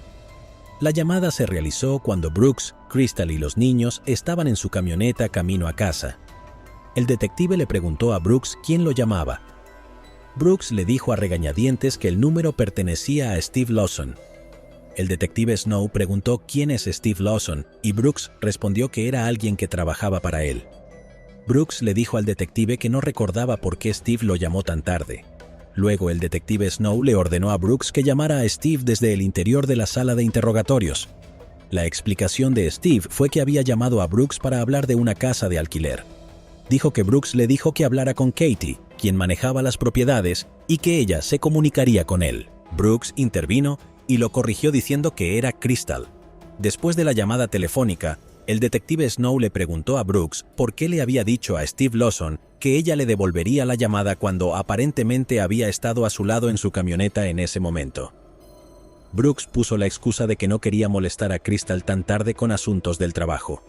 S1: La llamada se realizó cuando Brooks Crystal y los niños estaban en su camioneta camino a casa. El detective le preguntó a Brooks quién lo llamaba. Brooks le dijo a regañadientes que el número pertenecía a Steve Lawson. El detective Snow preguntó quién es Steve Lawson y Brooks respondió que era alguien que trabajaba para él. Brooks le dijo al detective que no recordaba por qué Steve lo llamó tan tarde. Luego el detective Snow le ordenó a Brooks que llamara a Steve desde el interior de la sala de interrogatorios. La explicación de Steve fue que había llamado a Brooks para hablar de una casa de alquiler. Dijo que Brooks le dijo que hablara con Katie, quien manejaba las propiedades, y que ella se comunicaría con él. Brooks intervino y lo corrigió diciendo que era Crystal. Después de la llamada telefónica, el detective Snow le preguntó a Brooks por qué le había dicho a Steve Lawson que ella le devolvería la llamada cuando aparentemente había estado a su lado en su camioneta en ese momento. Brooks puso la excusa de que no quería molestar a Crystal tan tarde con asuntos del trabajo.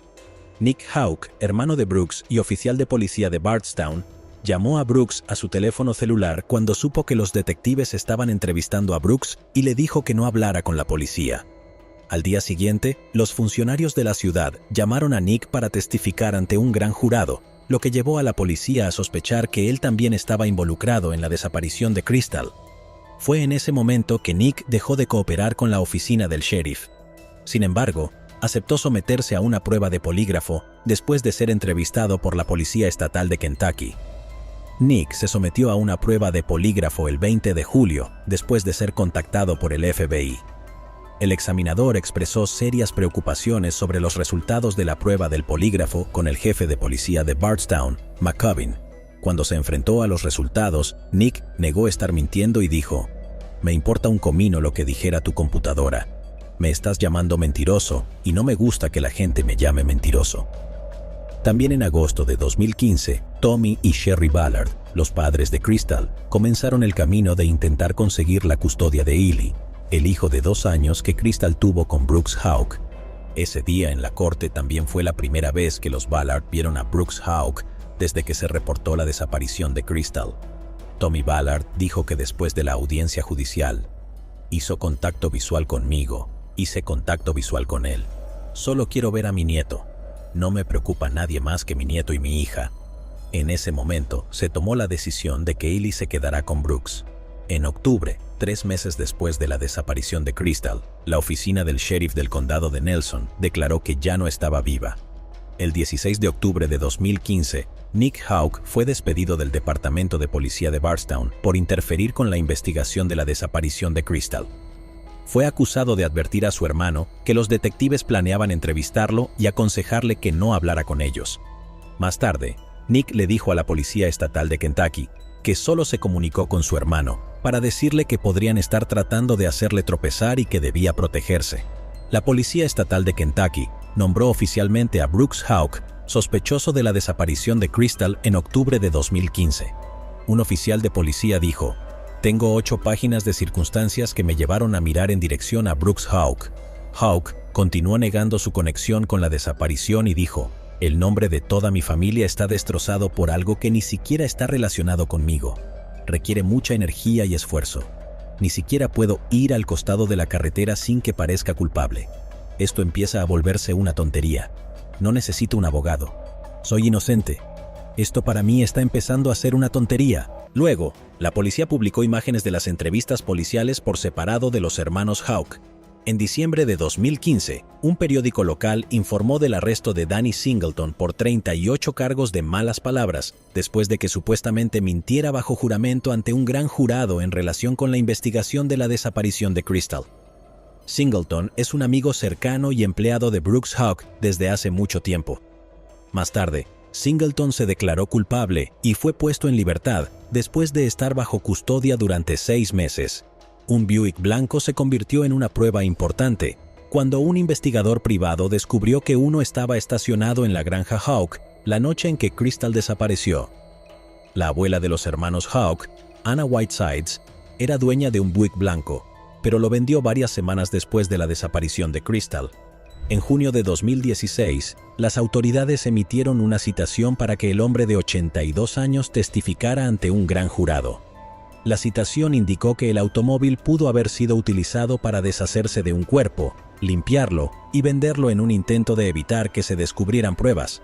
S1: Nick Hawk, hermano de Brooks y oficial de policía de Bardstown, llamó a Brooks a su teléfono celular cuando supo que los detectives estaban entrevistando a Brooks y le dijo que no hablara con la policía. Al día siguiente, los funcionarios de la ciudad llamaron a Nick para testificar ante un gran jurado, lo que llevó a la policía a sospechar que él también estaba involucrado en la desaparición de Crystal. Fue en ese momento que Nick dejó de cooperar con la oficina del sheriff. Sin embargo, aceptó someterse a una prueba de polígrafo después de ser entrevistado por la Policía Estatal de Kentucky. Nick se sometió a una prueba de polígrafo el 20 de julio, después de ser contactado por el FBI. El examinador expresó serias preocupaciones sobre los resultados de la prueba del polígrafo con el jefe de policía de Bardstown, McCubbin. Cuando se enfrentó a los resultados, Nick negó estar mintiendo y dijo: «Me importa un comino lo que dijera tu computadora. Me estás llamando mentiroso y no me gusta que la gente me llame mentiroso». También en agosto de 2015, Tommy y Sherry Ballard, los padres de Crystal, comenzaron el camino de intentar conseguir la custodia de Ely, el hijo de 2 años que Crystal tuvo con Brooks Hawk. Ese día en la corte también fue la primera vez que los Ballard vieron a Brooks Hawk desde que se reportó la desaparición de Crystal. Tommy Ballard dijo que después de la audiencia judicial, hizo contacto visual conmigo, hice contacto visual con él. Solo quiero ver a mi nieto. No me preocupa nadie más que mi nieto y mi hija. En ese momento se tomó la decisión de que Ely se quedará con Brooks. En octubre, 3 meses después de la desaparición de Crystal, la oficina del sheriff del condado de Nelson declaró que ya no estaba viva. El 16 de octubre de 2015, Nick Hawk fue despedido del departamento de policía de Bardstown por interferir con la investigación de la desaparición de Crystal. Fue acusado de advertir a su hermano que los detectives planeaban entrevistarlo y aconsejarle que no hablara con ellos. Más tarde, Nick le dijo a la Policía Estatal de Kentucky que solo se comunicó con su hermano para decirle que podrían estar tratando de hacerle tropezar y que debía protegerse. La Policía Estatal de Kentucky nombró oficialmente a Brooks Hawk sospechoso de la desaparición de Crystal en octubre de 2015. Un oficial de policía dijo: «Tengo 8 páginas de circunstancias que me llevaron a mirar en dirección a Brooks Hawk». Hawk continuó negando su conexión con la desaparición y dijo: «El nombre de toda mi familia está destrozado por algo que ni siquiera está relacionado conmigo. Requiere mucha energía y esfuerzo. Ni siquiera puedo ir al costado de la carretera sin que parezca culpable. Esto empieza a volverse una tontería. No necesito un abogado. Soy inocente. Esto para mí está empezando a ser una tontería». Luego, la policía publicó imágenes de las entrevistas policiales por separado de los hermanos Hawk. En diciembre de 2015, un periódico local informó del arresto de Danny Singleton por 38 cargos de malas palabras, después de que supuestamente mintiera bajo juramento ante un gran jurado en relación con la investigación de la desaparición de Crystal. Singleton es un amigo cercano y empleado de Brooks Hawk desde hace mucho tiempo. Más tarde, Singleton se declaró culpable y fue puesto en libertad después de estar bajo custodia durante 6 meses. Un Buick blanco se convirtió en una prueba importante cuando un investigador privado descubrió que uno estaba estacionado en la granja Hawk la noche en que Crystal desapareció. La abuela de los hermanos Hawk, Anna Whitesides, era dueña de un Buick blanco, pero lo vendió varias semanas después de la desaparición de Crystal. En junio de 2016, las autoridades emitieron una citación para que el hombre de 82 años testificara ante un gran jurado. La citación indicó que el automóvil pudo haber sido utilizado para deshacerse de un cuerpo limpiarlo y venderlo en un intento de evitar que se descubrieran pruebas.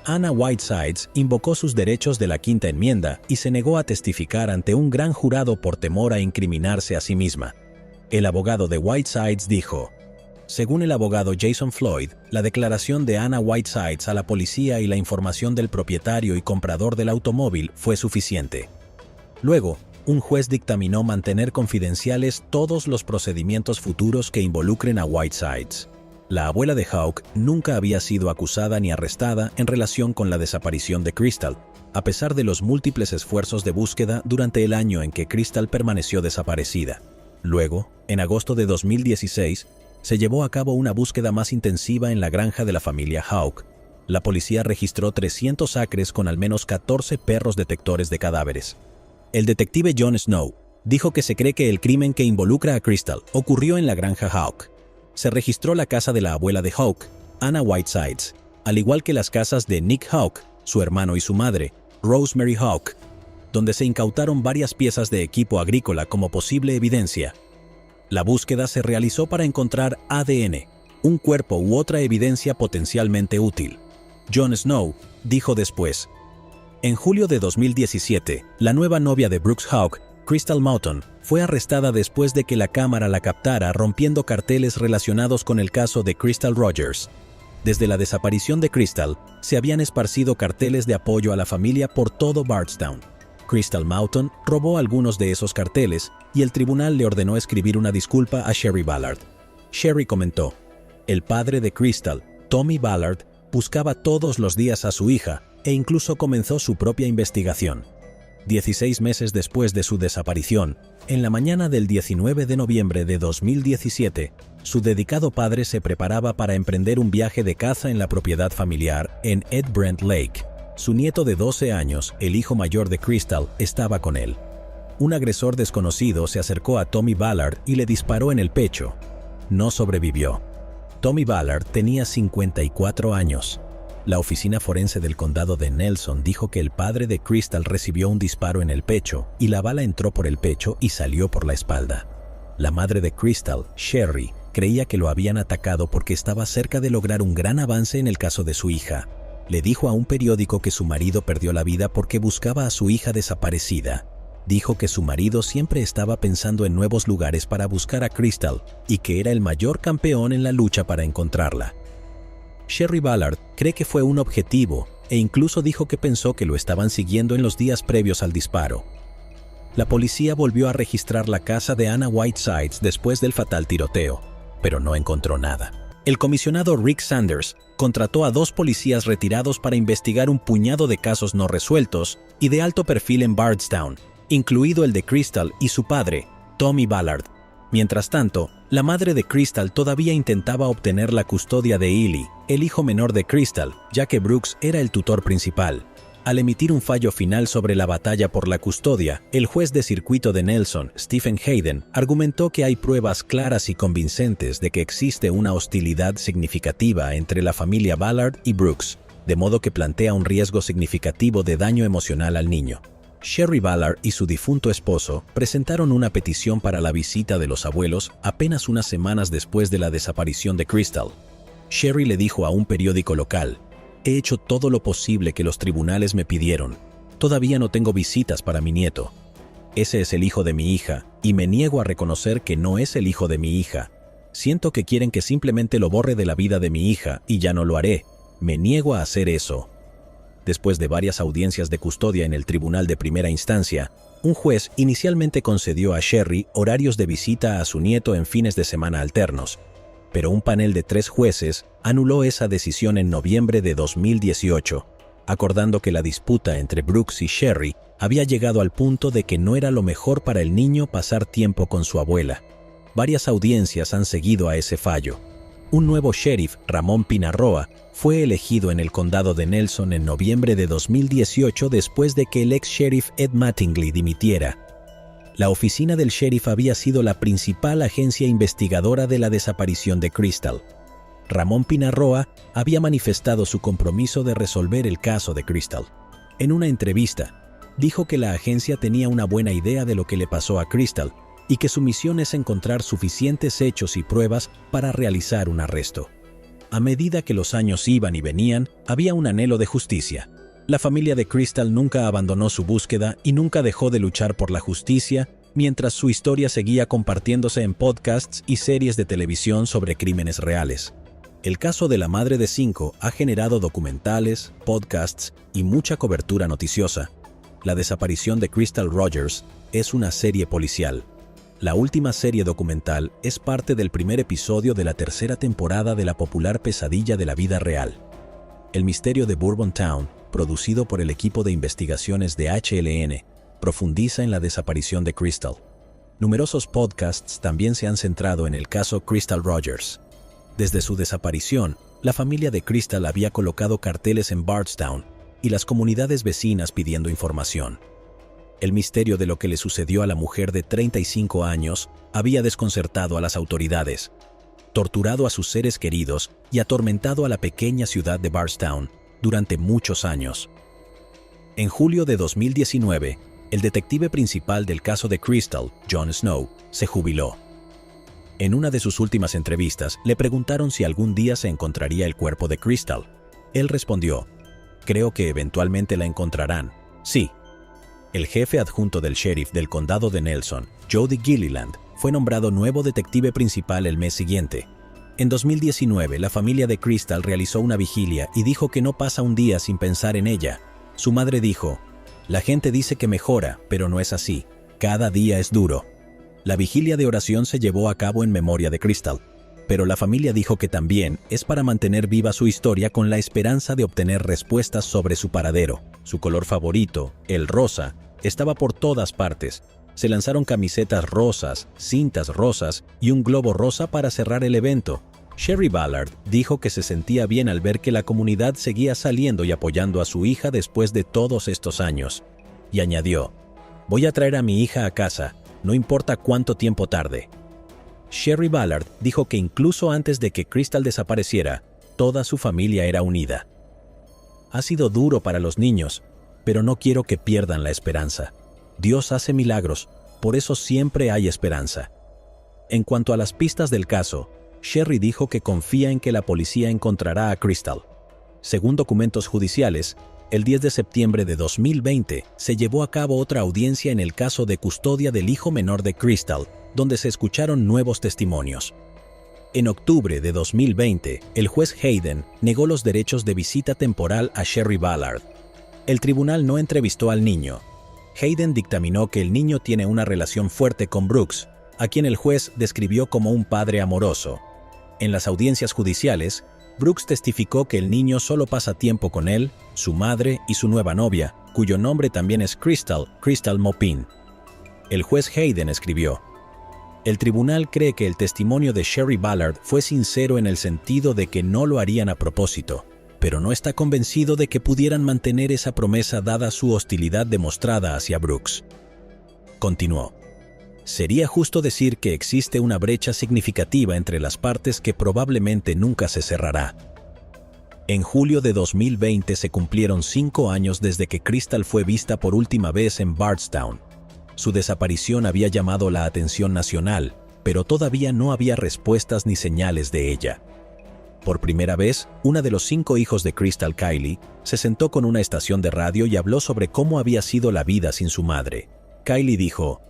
S1: Anna Whitesides invocó sus derechos de la Quinta Enmienda y se negó a testificar ante un gran jurado por temor a incriminarse a sí misma. El abogado de Whitesides dijo: según el abogado Jason Floyd, la declaración de Anna Whitesides a la policía y la información del propietario y comprador del automóvil fue suficiente. Luego, un juez dictaminó mantener confidenciales todos los procedimientos futuros que involucren a Whitesides. La abuela de Hawk nunca había sido acusada ni arrestada en relación con la desaparición de Crystal, a pesar de los múltiples esfuerzos de búsqueda durante el año en que Crystal permaneció desaparecida. Luego, en agosto de 2016, se llevó a cabo una búsqueda más intensiva en la granja de la familia Hawk. La policía registró 300 acres con al menos 14 perros detectores de cadáveres. El detective Jon Snow dijo que se cree que el crimen que involucra a Crystal ocurrió en la granja Hawk. Se registró la casa de la abuela de Hawk, Anna Whitesides, al igual que las casas de Nick Hawk, su hermano y su madre, Rosemary Hawk, donde se incautaron varias piezas de equipo agrícola como posible evidencia. La búsqueda se realizó para encontrar ADN, un cuerpo u otra evidencia potencialmente útil. Jon Snow dijo después: en julio de 2017, la nueva novia de Brooks Hawk, Crystal Mouton, fue arrestada después de que la cámara la captara rompiendo carteles relacionados con el caso de Crystal Rogers. Desde la desaparición de Crystal, se habían esparcido carteles de apoyo a la familia por todo Bardstown. Crystal Mouton robó algunos de esos carteles y el tribunal le ordenó escribir una disculpa a Sherry Ballard. Sherry comentó: el padre de Crystal, Tommy Ballard, buscaba todos los días a su hija e incluso comenzó su propia investigación. 16 meses después de su desaparición, en la mañana del 19 de noviembre de 2017, su dedicado padre se preparaba para emprender un viaje de caza en la propiedad familiar en Ed Brent Lake. Su nieto de 12 años, el hijo mayor de Crystal, estaba con él. Un agresor desconocido se acercó a Tommy Ballard y le disparó en el pecho. No sobrevivió. Tommy Ballard tenía 54 años. La oficina forense del condado de Nelson dijo que el padre de Crystal recibió un disparo en el pecho y la bala entró por el pecho y salió por la espalda. La madre de Crystal, Sherry, creía que lo habían atacado porque estaba cerca de lograr un gran avance en el caso de su hija. Le dijo a un periódico que su marido perdió la vida porque buscaba a su hija desaparecida. Dijo que su marido siempre estaba pensando en nuevos lugares para buscar a Crystal y que era el mayor campeón en la lucha para encontrarla. Sherry Ballard cree que fue un objetivo e incluso dijo que pensó que lo estaban siguiendo en los días previos al disparo. La policía volvió a registrar la casa de Anna Whitesides después del fatal tiroteo, pero no encontró nada. El comisionado Rick Sanders contrató a 2 policías retirados para investigar un puñado de casos no resueltos y de alto perfil en Bardstown, incluido el de Crystal y su padre, Tommy Ballard. Mientras tanto, la madre de Crystal todavía intentaba obtener la custodia de Ely, el hijo menor de Crystal, ya que Brooks era el tutor principal. Al emitir un fallo final sobre la batalla por la custodia, el juez de circuito de Nelson, Stephen Hayden, argumentó que hay pruebas claras y convincentes de que existe una hostilidad significativa entre la familia Ballard y Brooks, de modo que plantea un riesgo significativo de daño emocional al niño. Sherry Ballard y su difunto esposo presentaron una petición para la visita de los abuelos apenas unas semanas después de la desaparición de Crystal. Sherry le dijo a un periódico local: he hecho todo lo posible que los tribunales me pidieron. Todavía no tengo visitas para mi nieto. Ese es el hijo de mi hija, y me niego a reconocer que no es el hijo de mi hija. Siento que quieren que simplemente lo borre de la vida de mi hija, y ya no lo haré. Me niego a hacer eso. Después de varias audiencias de custodia en el tribunal de primera instancia, un juez inicialmente concedió a Sherry horarios de visita a su nieto en fines de semana alternos, pero un panel de 3 jueces anuló esa decisión en noviembre de 2018, acordando que la disputa entre Brooks y Sherry había llegado al punto de que no era lo mejor para el niño pasar tiempo con su abuela. Varias audiencias han seguido a ese fallo. Un nuevo sheriff, Ramón Pinarroa, fue elegido en el condado de Nelson en noviembre de 2018 después de que el ex-sheriff Ed Mattingly dimitiera. La oficina del sheriff había sido la principal agencia investigadora de la desaparición de Crystal. Ramón Pinarroa había manifestado su compromiso de resolver el caso de Crystal. En una entrevista, dijo que la agencia tenía una buena idea de lo que le pasó a Crystal y que su misión es encontrar suficientes hechos y pruebas para realizar un arresto. A medida que los años iban y venían, había un anhelo de justicia. La familia de Crystal nunca abandonó su búsqueda y nunca dejó de luchar por la justicia, mientras su historia seguía compartiéndose en podcasts y series de televisión sobre crímenes reales. El caso de la madre de 5 ha generado documentales, podcasts y mucha cobertura noticiosa. La desaparición de Crystal Rogers es una serie policial. La última serie documental es parte del primer episodio de la tercera temporada de la popular pesadilla de la vida real. El misterio de Bourbon Town, producido por el equipo de investigaciones de HLN, profundiza en la desaparición de Crystal. Numerosos podcasts también se han centrado en el caso Crystal Rogers. Desde su desaparición, la familia de Crystal había colocado carteles en Bardstown y las comunidades vecinas pidiendo información. El misterio de lo que le sucedió a la mujer de 35 años había desconcertado a las autoridades, torturado a sus seres queridos y atormentado a la pequeña ciudad de Bardstown durante muchos años. En julio de 2019, el detective principal del caso de Crystal, Jon Snow, se jubiló. En una de sus últimas entrevistas, le preguntaron si algún día se encontraría el cuerpo de Crystal. Él respondió: "Creo que eventualmente la encontrarán. Sí". El jefe adjunto del sheriff del condado de Nelson, Jody Gilliland, fue nombrado nuevo detective principal el mes siguiente. En 2019, la familia de Crystal realizó una vigilia y dijo que no pasa un día sin pensar en ella. Su madre dijo: "La gente dice que mejora, pero no es así. Cada día es duro". La vigilia de oración se llevó a cabo en memoria de Crystal, pero la familia dijo que también es para mantener viva su historia con la esperanza de obtener respuestas sobre su paradero. Su color favorito, el rosa, estaba por todas partes. Se lanzaron camisetas rosas, cintas rosas y un globo rosa para cerrar el evento. Sherry Ballard dijo que se sentía bien al ver que la comunidad seguía saliendo y apoyando a su hija después de todos estos años. Y añadió: "Voy a traer a mi hija a casa, no importa cuánto tiempo tarde". Sherry Ballard dijo que incluso antes de que Crystal desapareciera, toda su familia era unida. "Ha sido duro para los niños, pero no quiero que pierdan la esperanza. Dios hace milagros, por eso siempre hay esperanza". En cuanto a las pistas del caso, Sherry dijo que confía en que la policía encontrará a Crystal. Según documentos judiciales, el 10 de septiembre de 2020 se llevó a cabo otra audiencia en el caso de custodia del hijo menor de Crystal, donde se escucharon nuevos testimonios. En octubre de 2020, el juez Hayden negó los derechos de visita temporal a Sherry Ballard. El tribunal no entrevistó al niño. Hayden dictaminó que el niño tiene una relación fuerte con Brooks, a quien el juez describió como un padre amoroso. En las audiencias judiciales, Brooks testificó que el niño solo pasa tiempo con él, su madre y su nueva novia, cuyo nombre también es Crystal Maupin. El juez Hayden escribió: "El tribunal cree que el testimonio de Sherry Ballard fue sincero en el sentido de que no lo harían a propósito, pero no está convencido de que pudieran mantener esa promesa dada su hostilidad demostrada hacia Brooks". Continuó: "Sería justo decir que existe una brecha significativa entre las partes que probablemente nunca se cerrará". En julio de 2020 se cumplieron 5 años desde que Crystal fue vista por última vez en Bardstown. Su desaparición había llamado la atención nacional, pero todavía no había respuestas ni señales de ella. Por primera vez, una de los 5 hijos de Crystal, Kylie, se sentó con una estación de radio y habló sobre cómo había sido la vida sin su madre. Kylie dijo: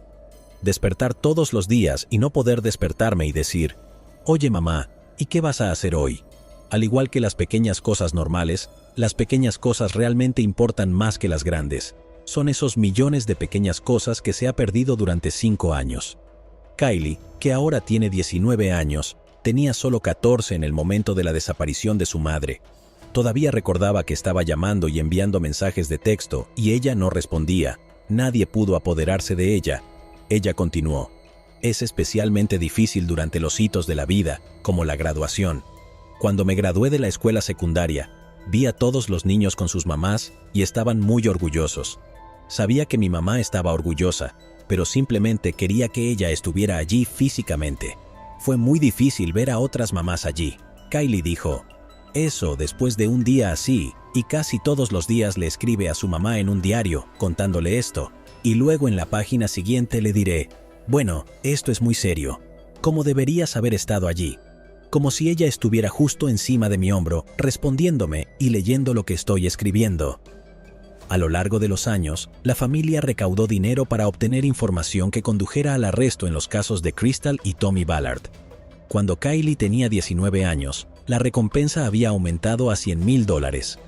S1: "Despertar todos los días y no poder despertarme y decir: 'Oye mamá, ¿y qué vas a hacer hoy?' Al igual que las pequeñas cosas normales, las pequeñas cosas realmente importan más que las grandes. Son esos millones de pequeñas cosas que se ha perdido durante 5 años. Kylie, que ahora tiene 19 años, tenía solo 14 en el momento de la desaparición de su madre. Todavía recordaba que estaba llamando y enviando mensajes de texto y ella no respondía. Nadie pudo apoderarse de ella. Ella continuó: "Es especialmente difícil durante los hitos de la vida, como la graduación. Cuando me gradué de la escuela secundaria, vi a todos los niños con sus mamás y estaban muy orgullosos. Sabía que mi mamá estaba orgullosa, pero simplemente quería que ella estuviera allí físicamente. Fue muy difícil ver a otras mamás allí". Kylie dijo: "Eso después de un día así, y casi todos los días le escribe a su mamá en un diario, contándole esto, y luego en la página siguiente le diré: Bueno, esto es muy serio. Como deberías haber estado allí. Como si ella estuviera justo encima de mi hombro, respondiéndome y leyendo lo que estoy escribiendo. A lo largo de los años, la familia recaudó dinero para obtener información que condujera al arresto en los casos de Crystal y Tommy Ballard. Cuando Kylie tenía 19 años, la recompensa había aumentado a $100,000.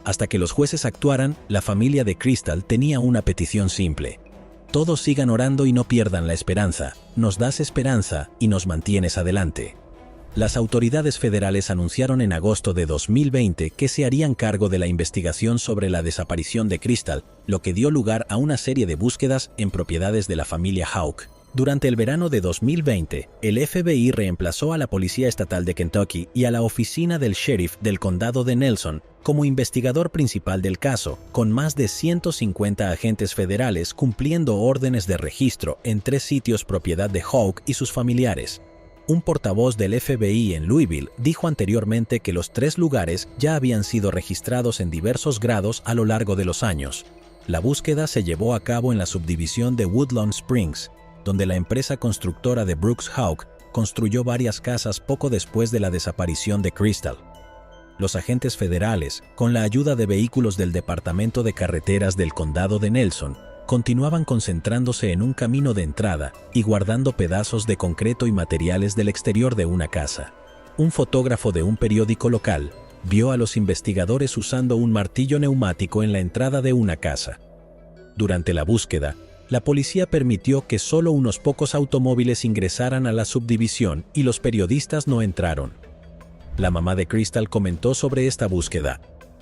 S1: Hasta que los jueces actuaran, la familia de Crystal tenía una petición simple. Todos sigan orando y no pierdan la esperanza. Nos das esperanza y nos mantienes adelante. Las autoridades federales anunciaron en agosto de 2020 que se harían cargo de la investigación sobre la desaparición de Crystal, lo que dio lugar a una serie de búsquedas en propiedades de la familia Houck. Durante el verano de 2020, el FBI reemplazó a la Policía Estatal de Kentucky y a la Oficina del Sheriff del Condado de Nelson como investigador principal del caso, con más de 150 agentes federales cumpliendo órdenes de registro en 3 sitios propiedad de Houck y sus familiares. Un portavoz del FBI en Louisville dijo anteriormente que los 3 lugares ya habían sido registrados en diversos grados a lo largo de los años. La búsqueda se llevó a cabo en la subdivisión de Woodlawn Springs, donde la empresa constructora de Brooks Houck construyó varias casas poco después de la desaparición de Crystal. Los agentes federales, con la ayuda de vehículos del Departamento de Carreteras del Condado de Nelson, continuaban concentrándose en un camino de entrada y guardando pedazos de concreto y materiales del exterior de una casa. Un fotógrafo de un periódico local vio a los investigadores usando un martillo neumático en la entrada de una casa. Durante la búsqueda, la policía permitió que solo unos pocos automóviles ingresaran a la subdivisión y los periodistas no entraron. La mamá de Crystal comentó sobre esta búsqueda: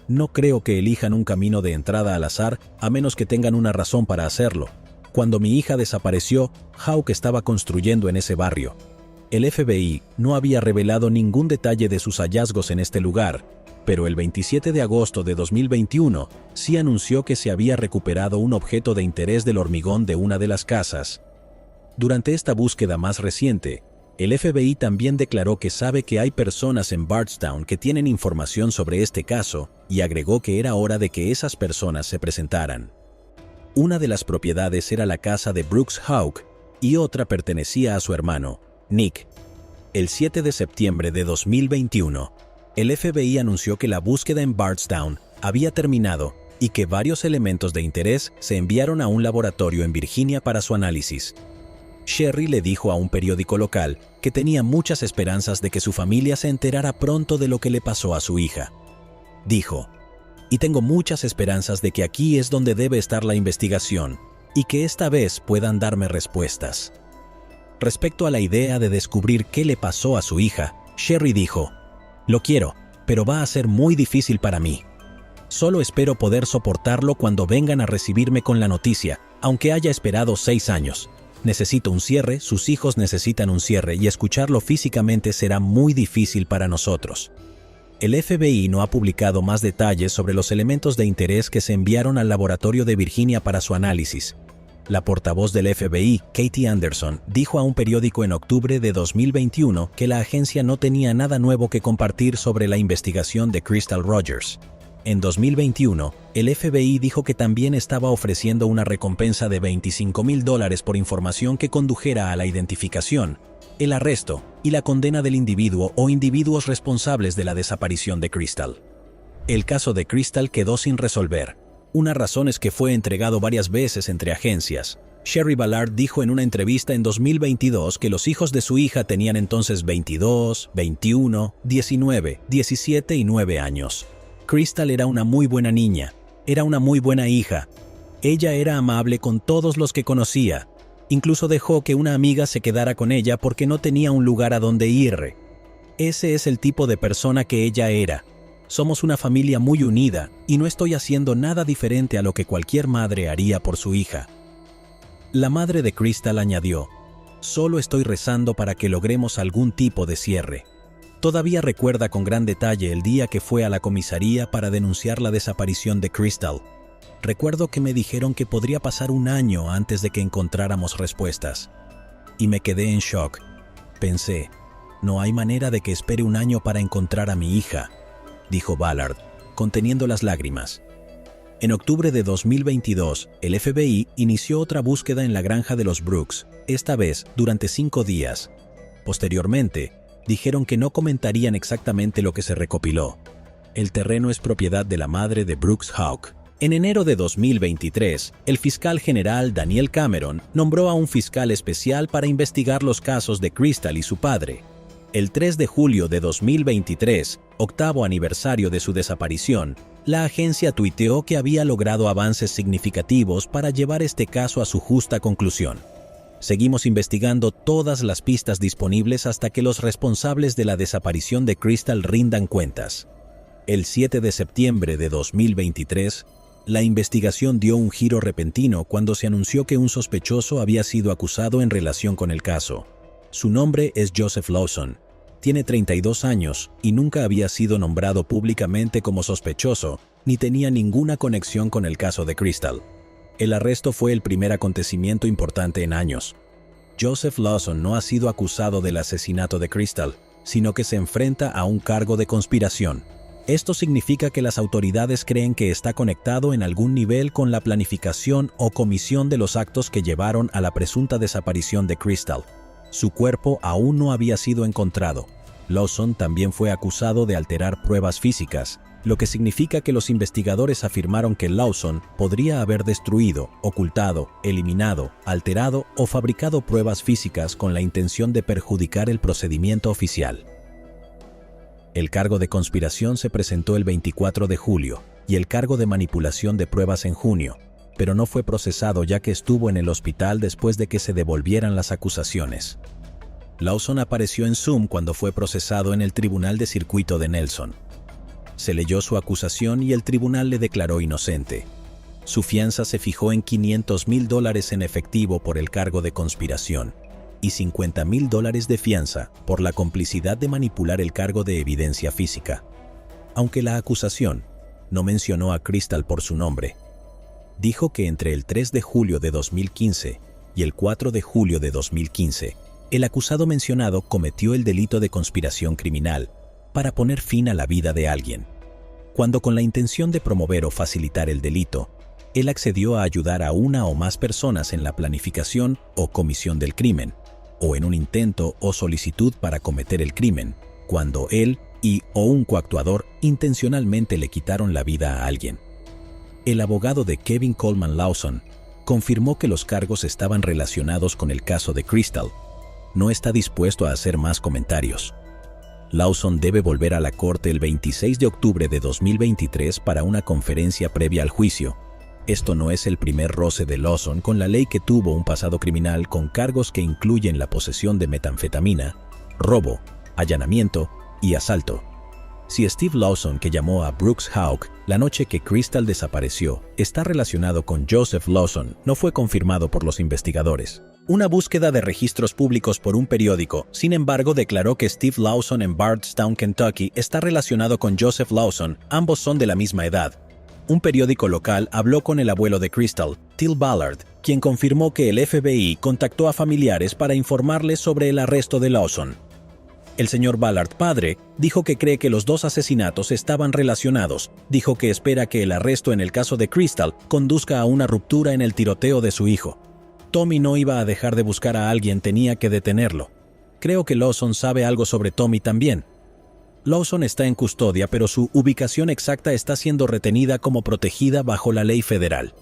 S1: "No creo que elijan un camino de entrada al azar a menos que tengan una razón para hacerlo. Cuando mi hija desapareció, Houck estaba construyendo en ese barrio. El FBI no había revelado ningún detalle de sus hallazgos en este lugar, pero el 27 de agosto de 2021 sí anunció que se había recuperado un objeto de interés del hormigón de una de las casas. Durante esta búsqueda más reciente, el FBI también declaró que sabe que hay personas en Bardstown que tienen información sobre este caso y agregó que era hora de que esas personas se presentaran. Una de las propiedades era la casa de Brooks Houck y otra pertenecía a su hermano, Nick. El 7 de septiembre de 2021, el FBI anunció que la búsqueda en Bardstown había terminado y que varios elementos de interés se enviaron a un laboratorio en Virginia para su análisis. Sherry le dijo a un periódico local que tenía muchas esperanzas de que su familia se enterara pronto de lo que le pasó a su hija. Dijo: "Y tengo muchas esperanzas de que aquí es donde debe estar la investigación y que esta vez puedan darme respuestas". Respecto a la idea de descubrir qué le pasó a su hija, Sherry dijo: "Lo quiero, pero va a ser muy difícil para mí. Solo espero poder soportarlo cuando vengan a recibirme con la noticia, aunque haya esperado 6 años. Necesito un cierre, sus hijos necesitan un cierre y escucharlo físicamente será muy difícil para nosotros". El FBI no ha publicado más detalles sobre los elementos de interés que se enviaron al laboratorio de Virginia para su análisis. La portavoz del FBI, Katie Anderson, dijo a un periódico en octubre de 2021 que la agencia no tenía nada nuevo que compartir sobre la investigación de Crystal Rogers. En 2021, el FBI dijo que también estaba ofreciendo una recompensa de $25,000 por información que condujera a la identificación, el arresto y la condena del individuo o individuos responsables de la desaparición de Crystal. El caso de Crystal quedó sin resolver. Una razón es que fue entregado varias veces entre agencias. Sherry Ballard dijo en una entrevista en 2022 que los hijos de su hija tenían entonces 22, 21, 19, 17 y 9 años. Crystal era una muy buena niña, era una muy buena hija. Ella era amable con todos los que conocía. Incluso dejó que una amiga se quedara con ella porque no tenía un lugar a donde ir. Ese es el tipo de persona que ella era. Somos una familia muy unida y no estoy haciendo nada diferente a lo que cualquier madre haría por su hija. La madre de Crystal añadió: "Solo estoy rezando para que logremos algún tipo de cierre". Todavía recuerda con gran detalle el día que fue a la comisaría para denunciar la desaparición de Crystal. "Recuerdo que me dijeron que podría pasar un año antes de que encontráramos respuestas. Y me quedé en shock. Pensé, no hay manera de que espere un año para encontrar a mi hija", dijo Ballard, conteniendo las lágrimas. En octubre de 2022, el FBI inició otra búsqueda en la granja de los Brooks, esta vez durante 5 días. Posteriormente, dijeron que no comentarían exactamente lo que se recopiló. El terreno es propiedad de la madre de Brooks Houck. En enero de 2023, el fiscal general Daniel Cameron nombró a un fiscal especial para investigar los casos de Crystal y su padre. El 3 de julio de 2023, octavo aniversario de su desaparición, la agencia tuiteó que había logrado avances significativos para llevar este caso a su justa conclusión. Seguimos investigando todas las pistas disponibles hasta que los responsables de la desaparición de Crystal rindan cuentas. El 7 de septiembre de 2023, la investigación dio un giro repentino cuando se anunció que un sospechoso había sido acusado en relación con el caso. Su nombre es Joseph Lawson. Tiene 32 años y nunca había sido nombrado públicamente como sospechoso, ni tenía ninguna conexión con el caso de Crystal. El arresto fue el primer acontecimiento importante en años. Joseph Lawson no ha sido acusado del asesinato de Crystal, sino que se enfrenta a un cargo de conspiración. Esto significa que las autoridades creen que está conectado en algún nivel con la planificación o comisión de los actos que llevaron a la presunta desaparición de Crystal. Su cuerpo aún no había sido encontrado. Lawson también fue acusado de alterar pruebas físicas, lo que significa que los investigadores afirmaron que Lawson podría haber destruido, ocultado, eliminado, alterado o fabricado pruebas físicas con la intención de perjudicar el procedimiento oficial. El cargo de conspiración se presentó el 24 de julio y el cargo de manipulación de pruebas en junio, pero no fue procesado ya que estuvo en el hospital después de que se devolvieran las acusaciones. Lawson apareció en Zoom cuando fue procesado en el Tribunal de Circuito de Nelson. Se leyó su acusación y el tribunal le declaró inocente. Su fianza se fijó en $500,000 en efectivo por el cargo de conspiración y $50,000 de fianza por la complicidad de manipular el cargo de evidencia física. Aunque la acusación no mencionó a Crystal por su nombre, dijo que entre el 3 de julio de 2015 y el 4 de julio de 2015, el acusado mencionado cometió el delito de conspiración criminal para poner fin a la vida de alguien, cuando con la intención de promover o facilitar el delito, él accedió a ayudar a una o más personas en la planificación o comisión del crimen, o en un intento o solicitud para cometer el crimen, cuando él o un coactuador intencionalmente le quitaron la vida a alguien. El abogado de Kevin Coleman Lawson confirmó que los cargos estaban relacionados con el caso de Crystal. No está dispuesto a hacer más comentarios. Lawson debe volver a la corte el 26 de octubre de 2023 para una conferencia previa al juicio. Esto no es el primer roce de Lawson con la ley que tuvo un pasado criminal con cargos que incluyen la posesión de metanfetamina, robo, allanamiento y asalto. Si Steve Lawson, que llamó a Brooks Houck la noche que Crystal desapareció, está relacionado con Joseph Lawson, no fue confirmado por los investigadores. Una búsqueda de registros públicos por un periódico, sin embargo, declaró que Steve Lawson en Bardstown, Kentucky, está relacionado con Joseph Lawson, ambos son de la misma edad. Un periódico local habló con el abuelo de Crystal, Till Ballard, quien confirmó que el FBI contactó a familiares para informarles sobre el arresto de Lawson. El señor Ballard padre dijo que cree que los dos asesinatos estaban relacionados. Dijo que espera que el arresto en el caso de Crystal conduzca a una ruptura en el tiroteo de su hijo. Tommy no iba a dejar de buscar a alguien, tenía que detenerlo. Creo que Lawson sabe algo sobre Tommy también. Lawson está en custodia, pero su ubicación exacta está siendo retenida como protegida bajo la ley federal.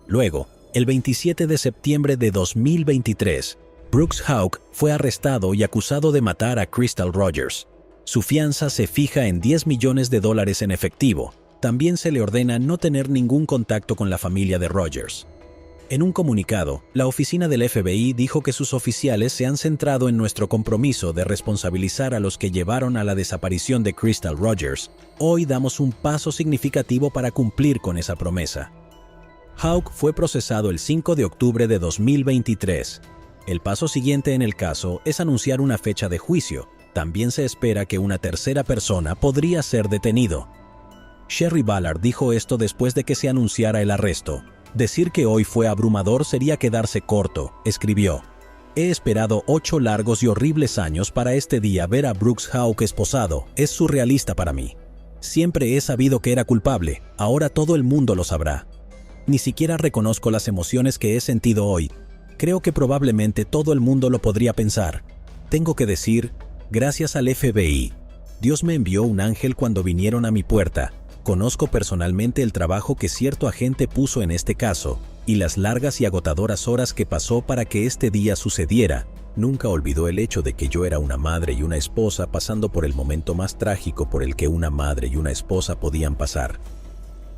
S1: Luego, el 27 de septiembre de 2023, Brooks Houck fue arrestado y acusado de matar a Crystal Rogers. Su fianza se fija en $10 millones en efectivo. También se le ordena no tener ningún contacto con la familia de Rogers. En un comunicado, la oficina del FBI dijo que sus oficiales se han centrado en nuestro compromiso de responsabilizar a los que llevaron a la desaparición de Crystal Rogers. Hoy damos un paso significativo para cumplir con esa promesa. Houck fue procesado el 5 de octubre de 2023. El paso siguiente en el caso es anunciar una fecha de juicio. También se espera que una tercera persona podría ser detenido. Sherry Ballard dijo esto después de que se anunciara el arresto. Decir que hoy fue abrumador sería quedarse corto, escribió. He esperado 8 largos y horribles años para este día ver a Brooks Houck esposado. Es surrealista para mí. Siempre he sabido que era culpable, ahora todo el mundo lo sabrá. Ni siquiera reconozco las emociones que he sentido hoy. Creo que probablemente todo el mundo lo podría pensar. Tengo que decir, gracias al FBI. Dios me envió un ángel cuando vinieron a mi puerta. Conozco personalmente el trabajo que cierto agente puso en este caso, y las largas y agotadoras horas que pasó para que este día sucediera. Nunca olvidó el hecho de que yo era una madre y una esposa pasando por el momento más trágico por el que una madre y una esposa podían pasar.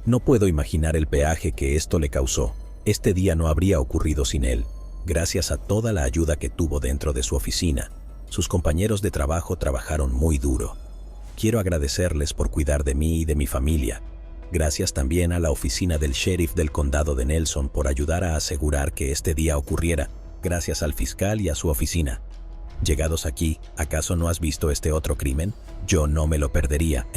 S1: No puedo imaginar el peaje que esto le causó. Este día no habría ocurrido sin él, gracias a toda la ayuda que tuvo dentro de su oficina. Sus compañeros de trabajo trabajaron muy duro. Quiero agradecerles por cuidar de mí y de mi familia. Gracias también a la oficina del sheriff del condado de Nelson por ayudar a asegurar que este día ocurriera. Gracias al fiscal y a su oficina. Llegados aquí, ¿acaso no has visto este otro crimen? Yo no me lo perdería,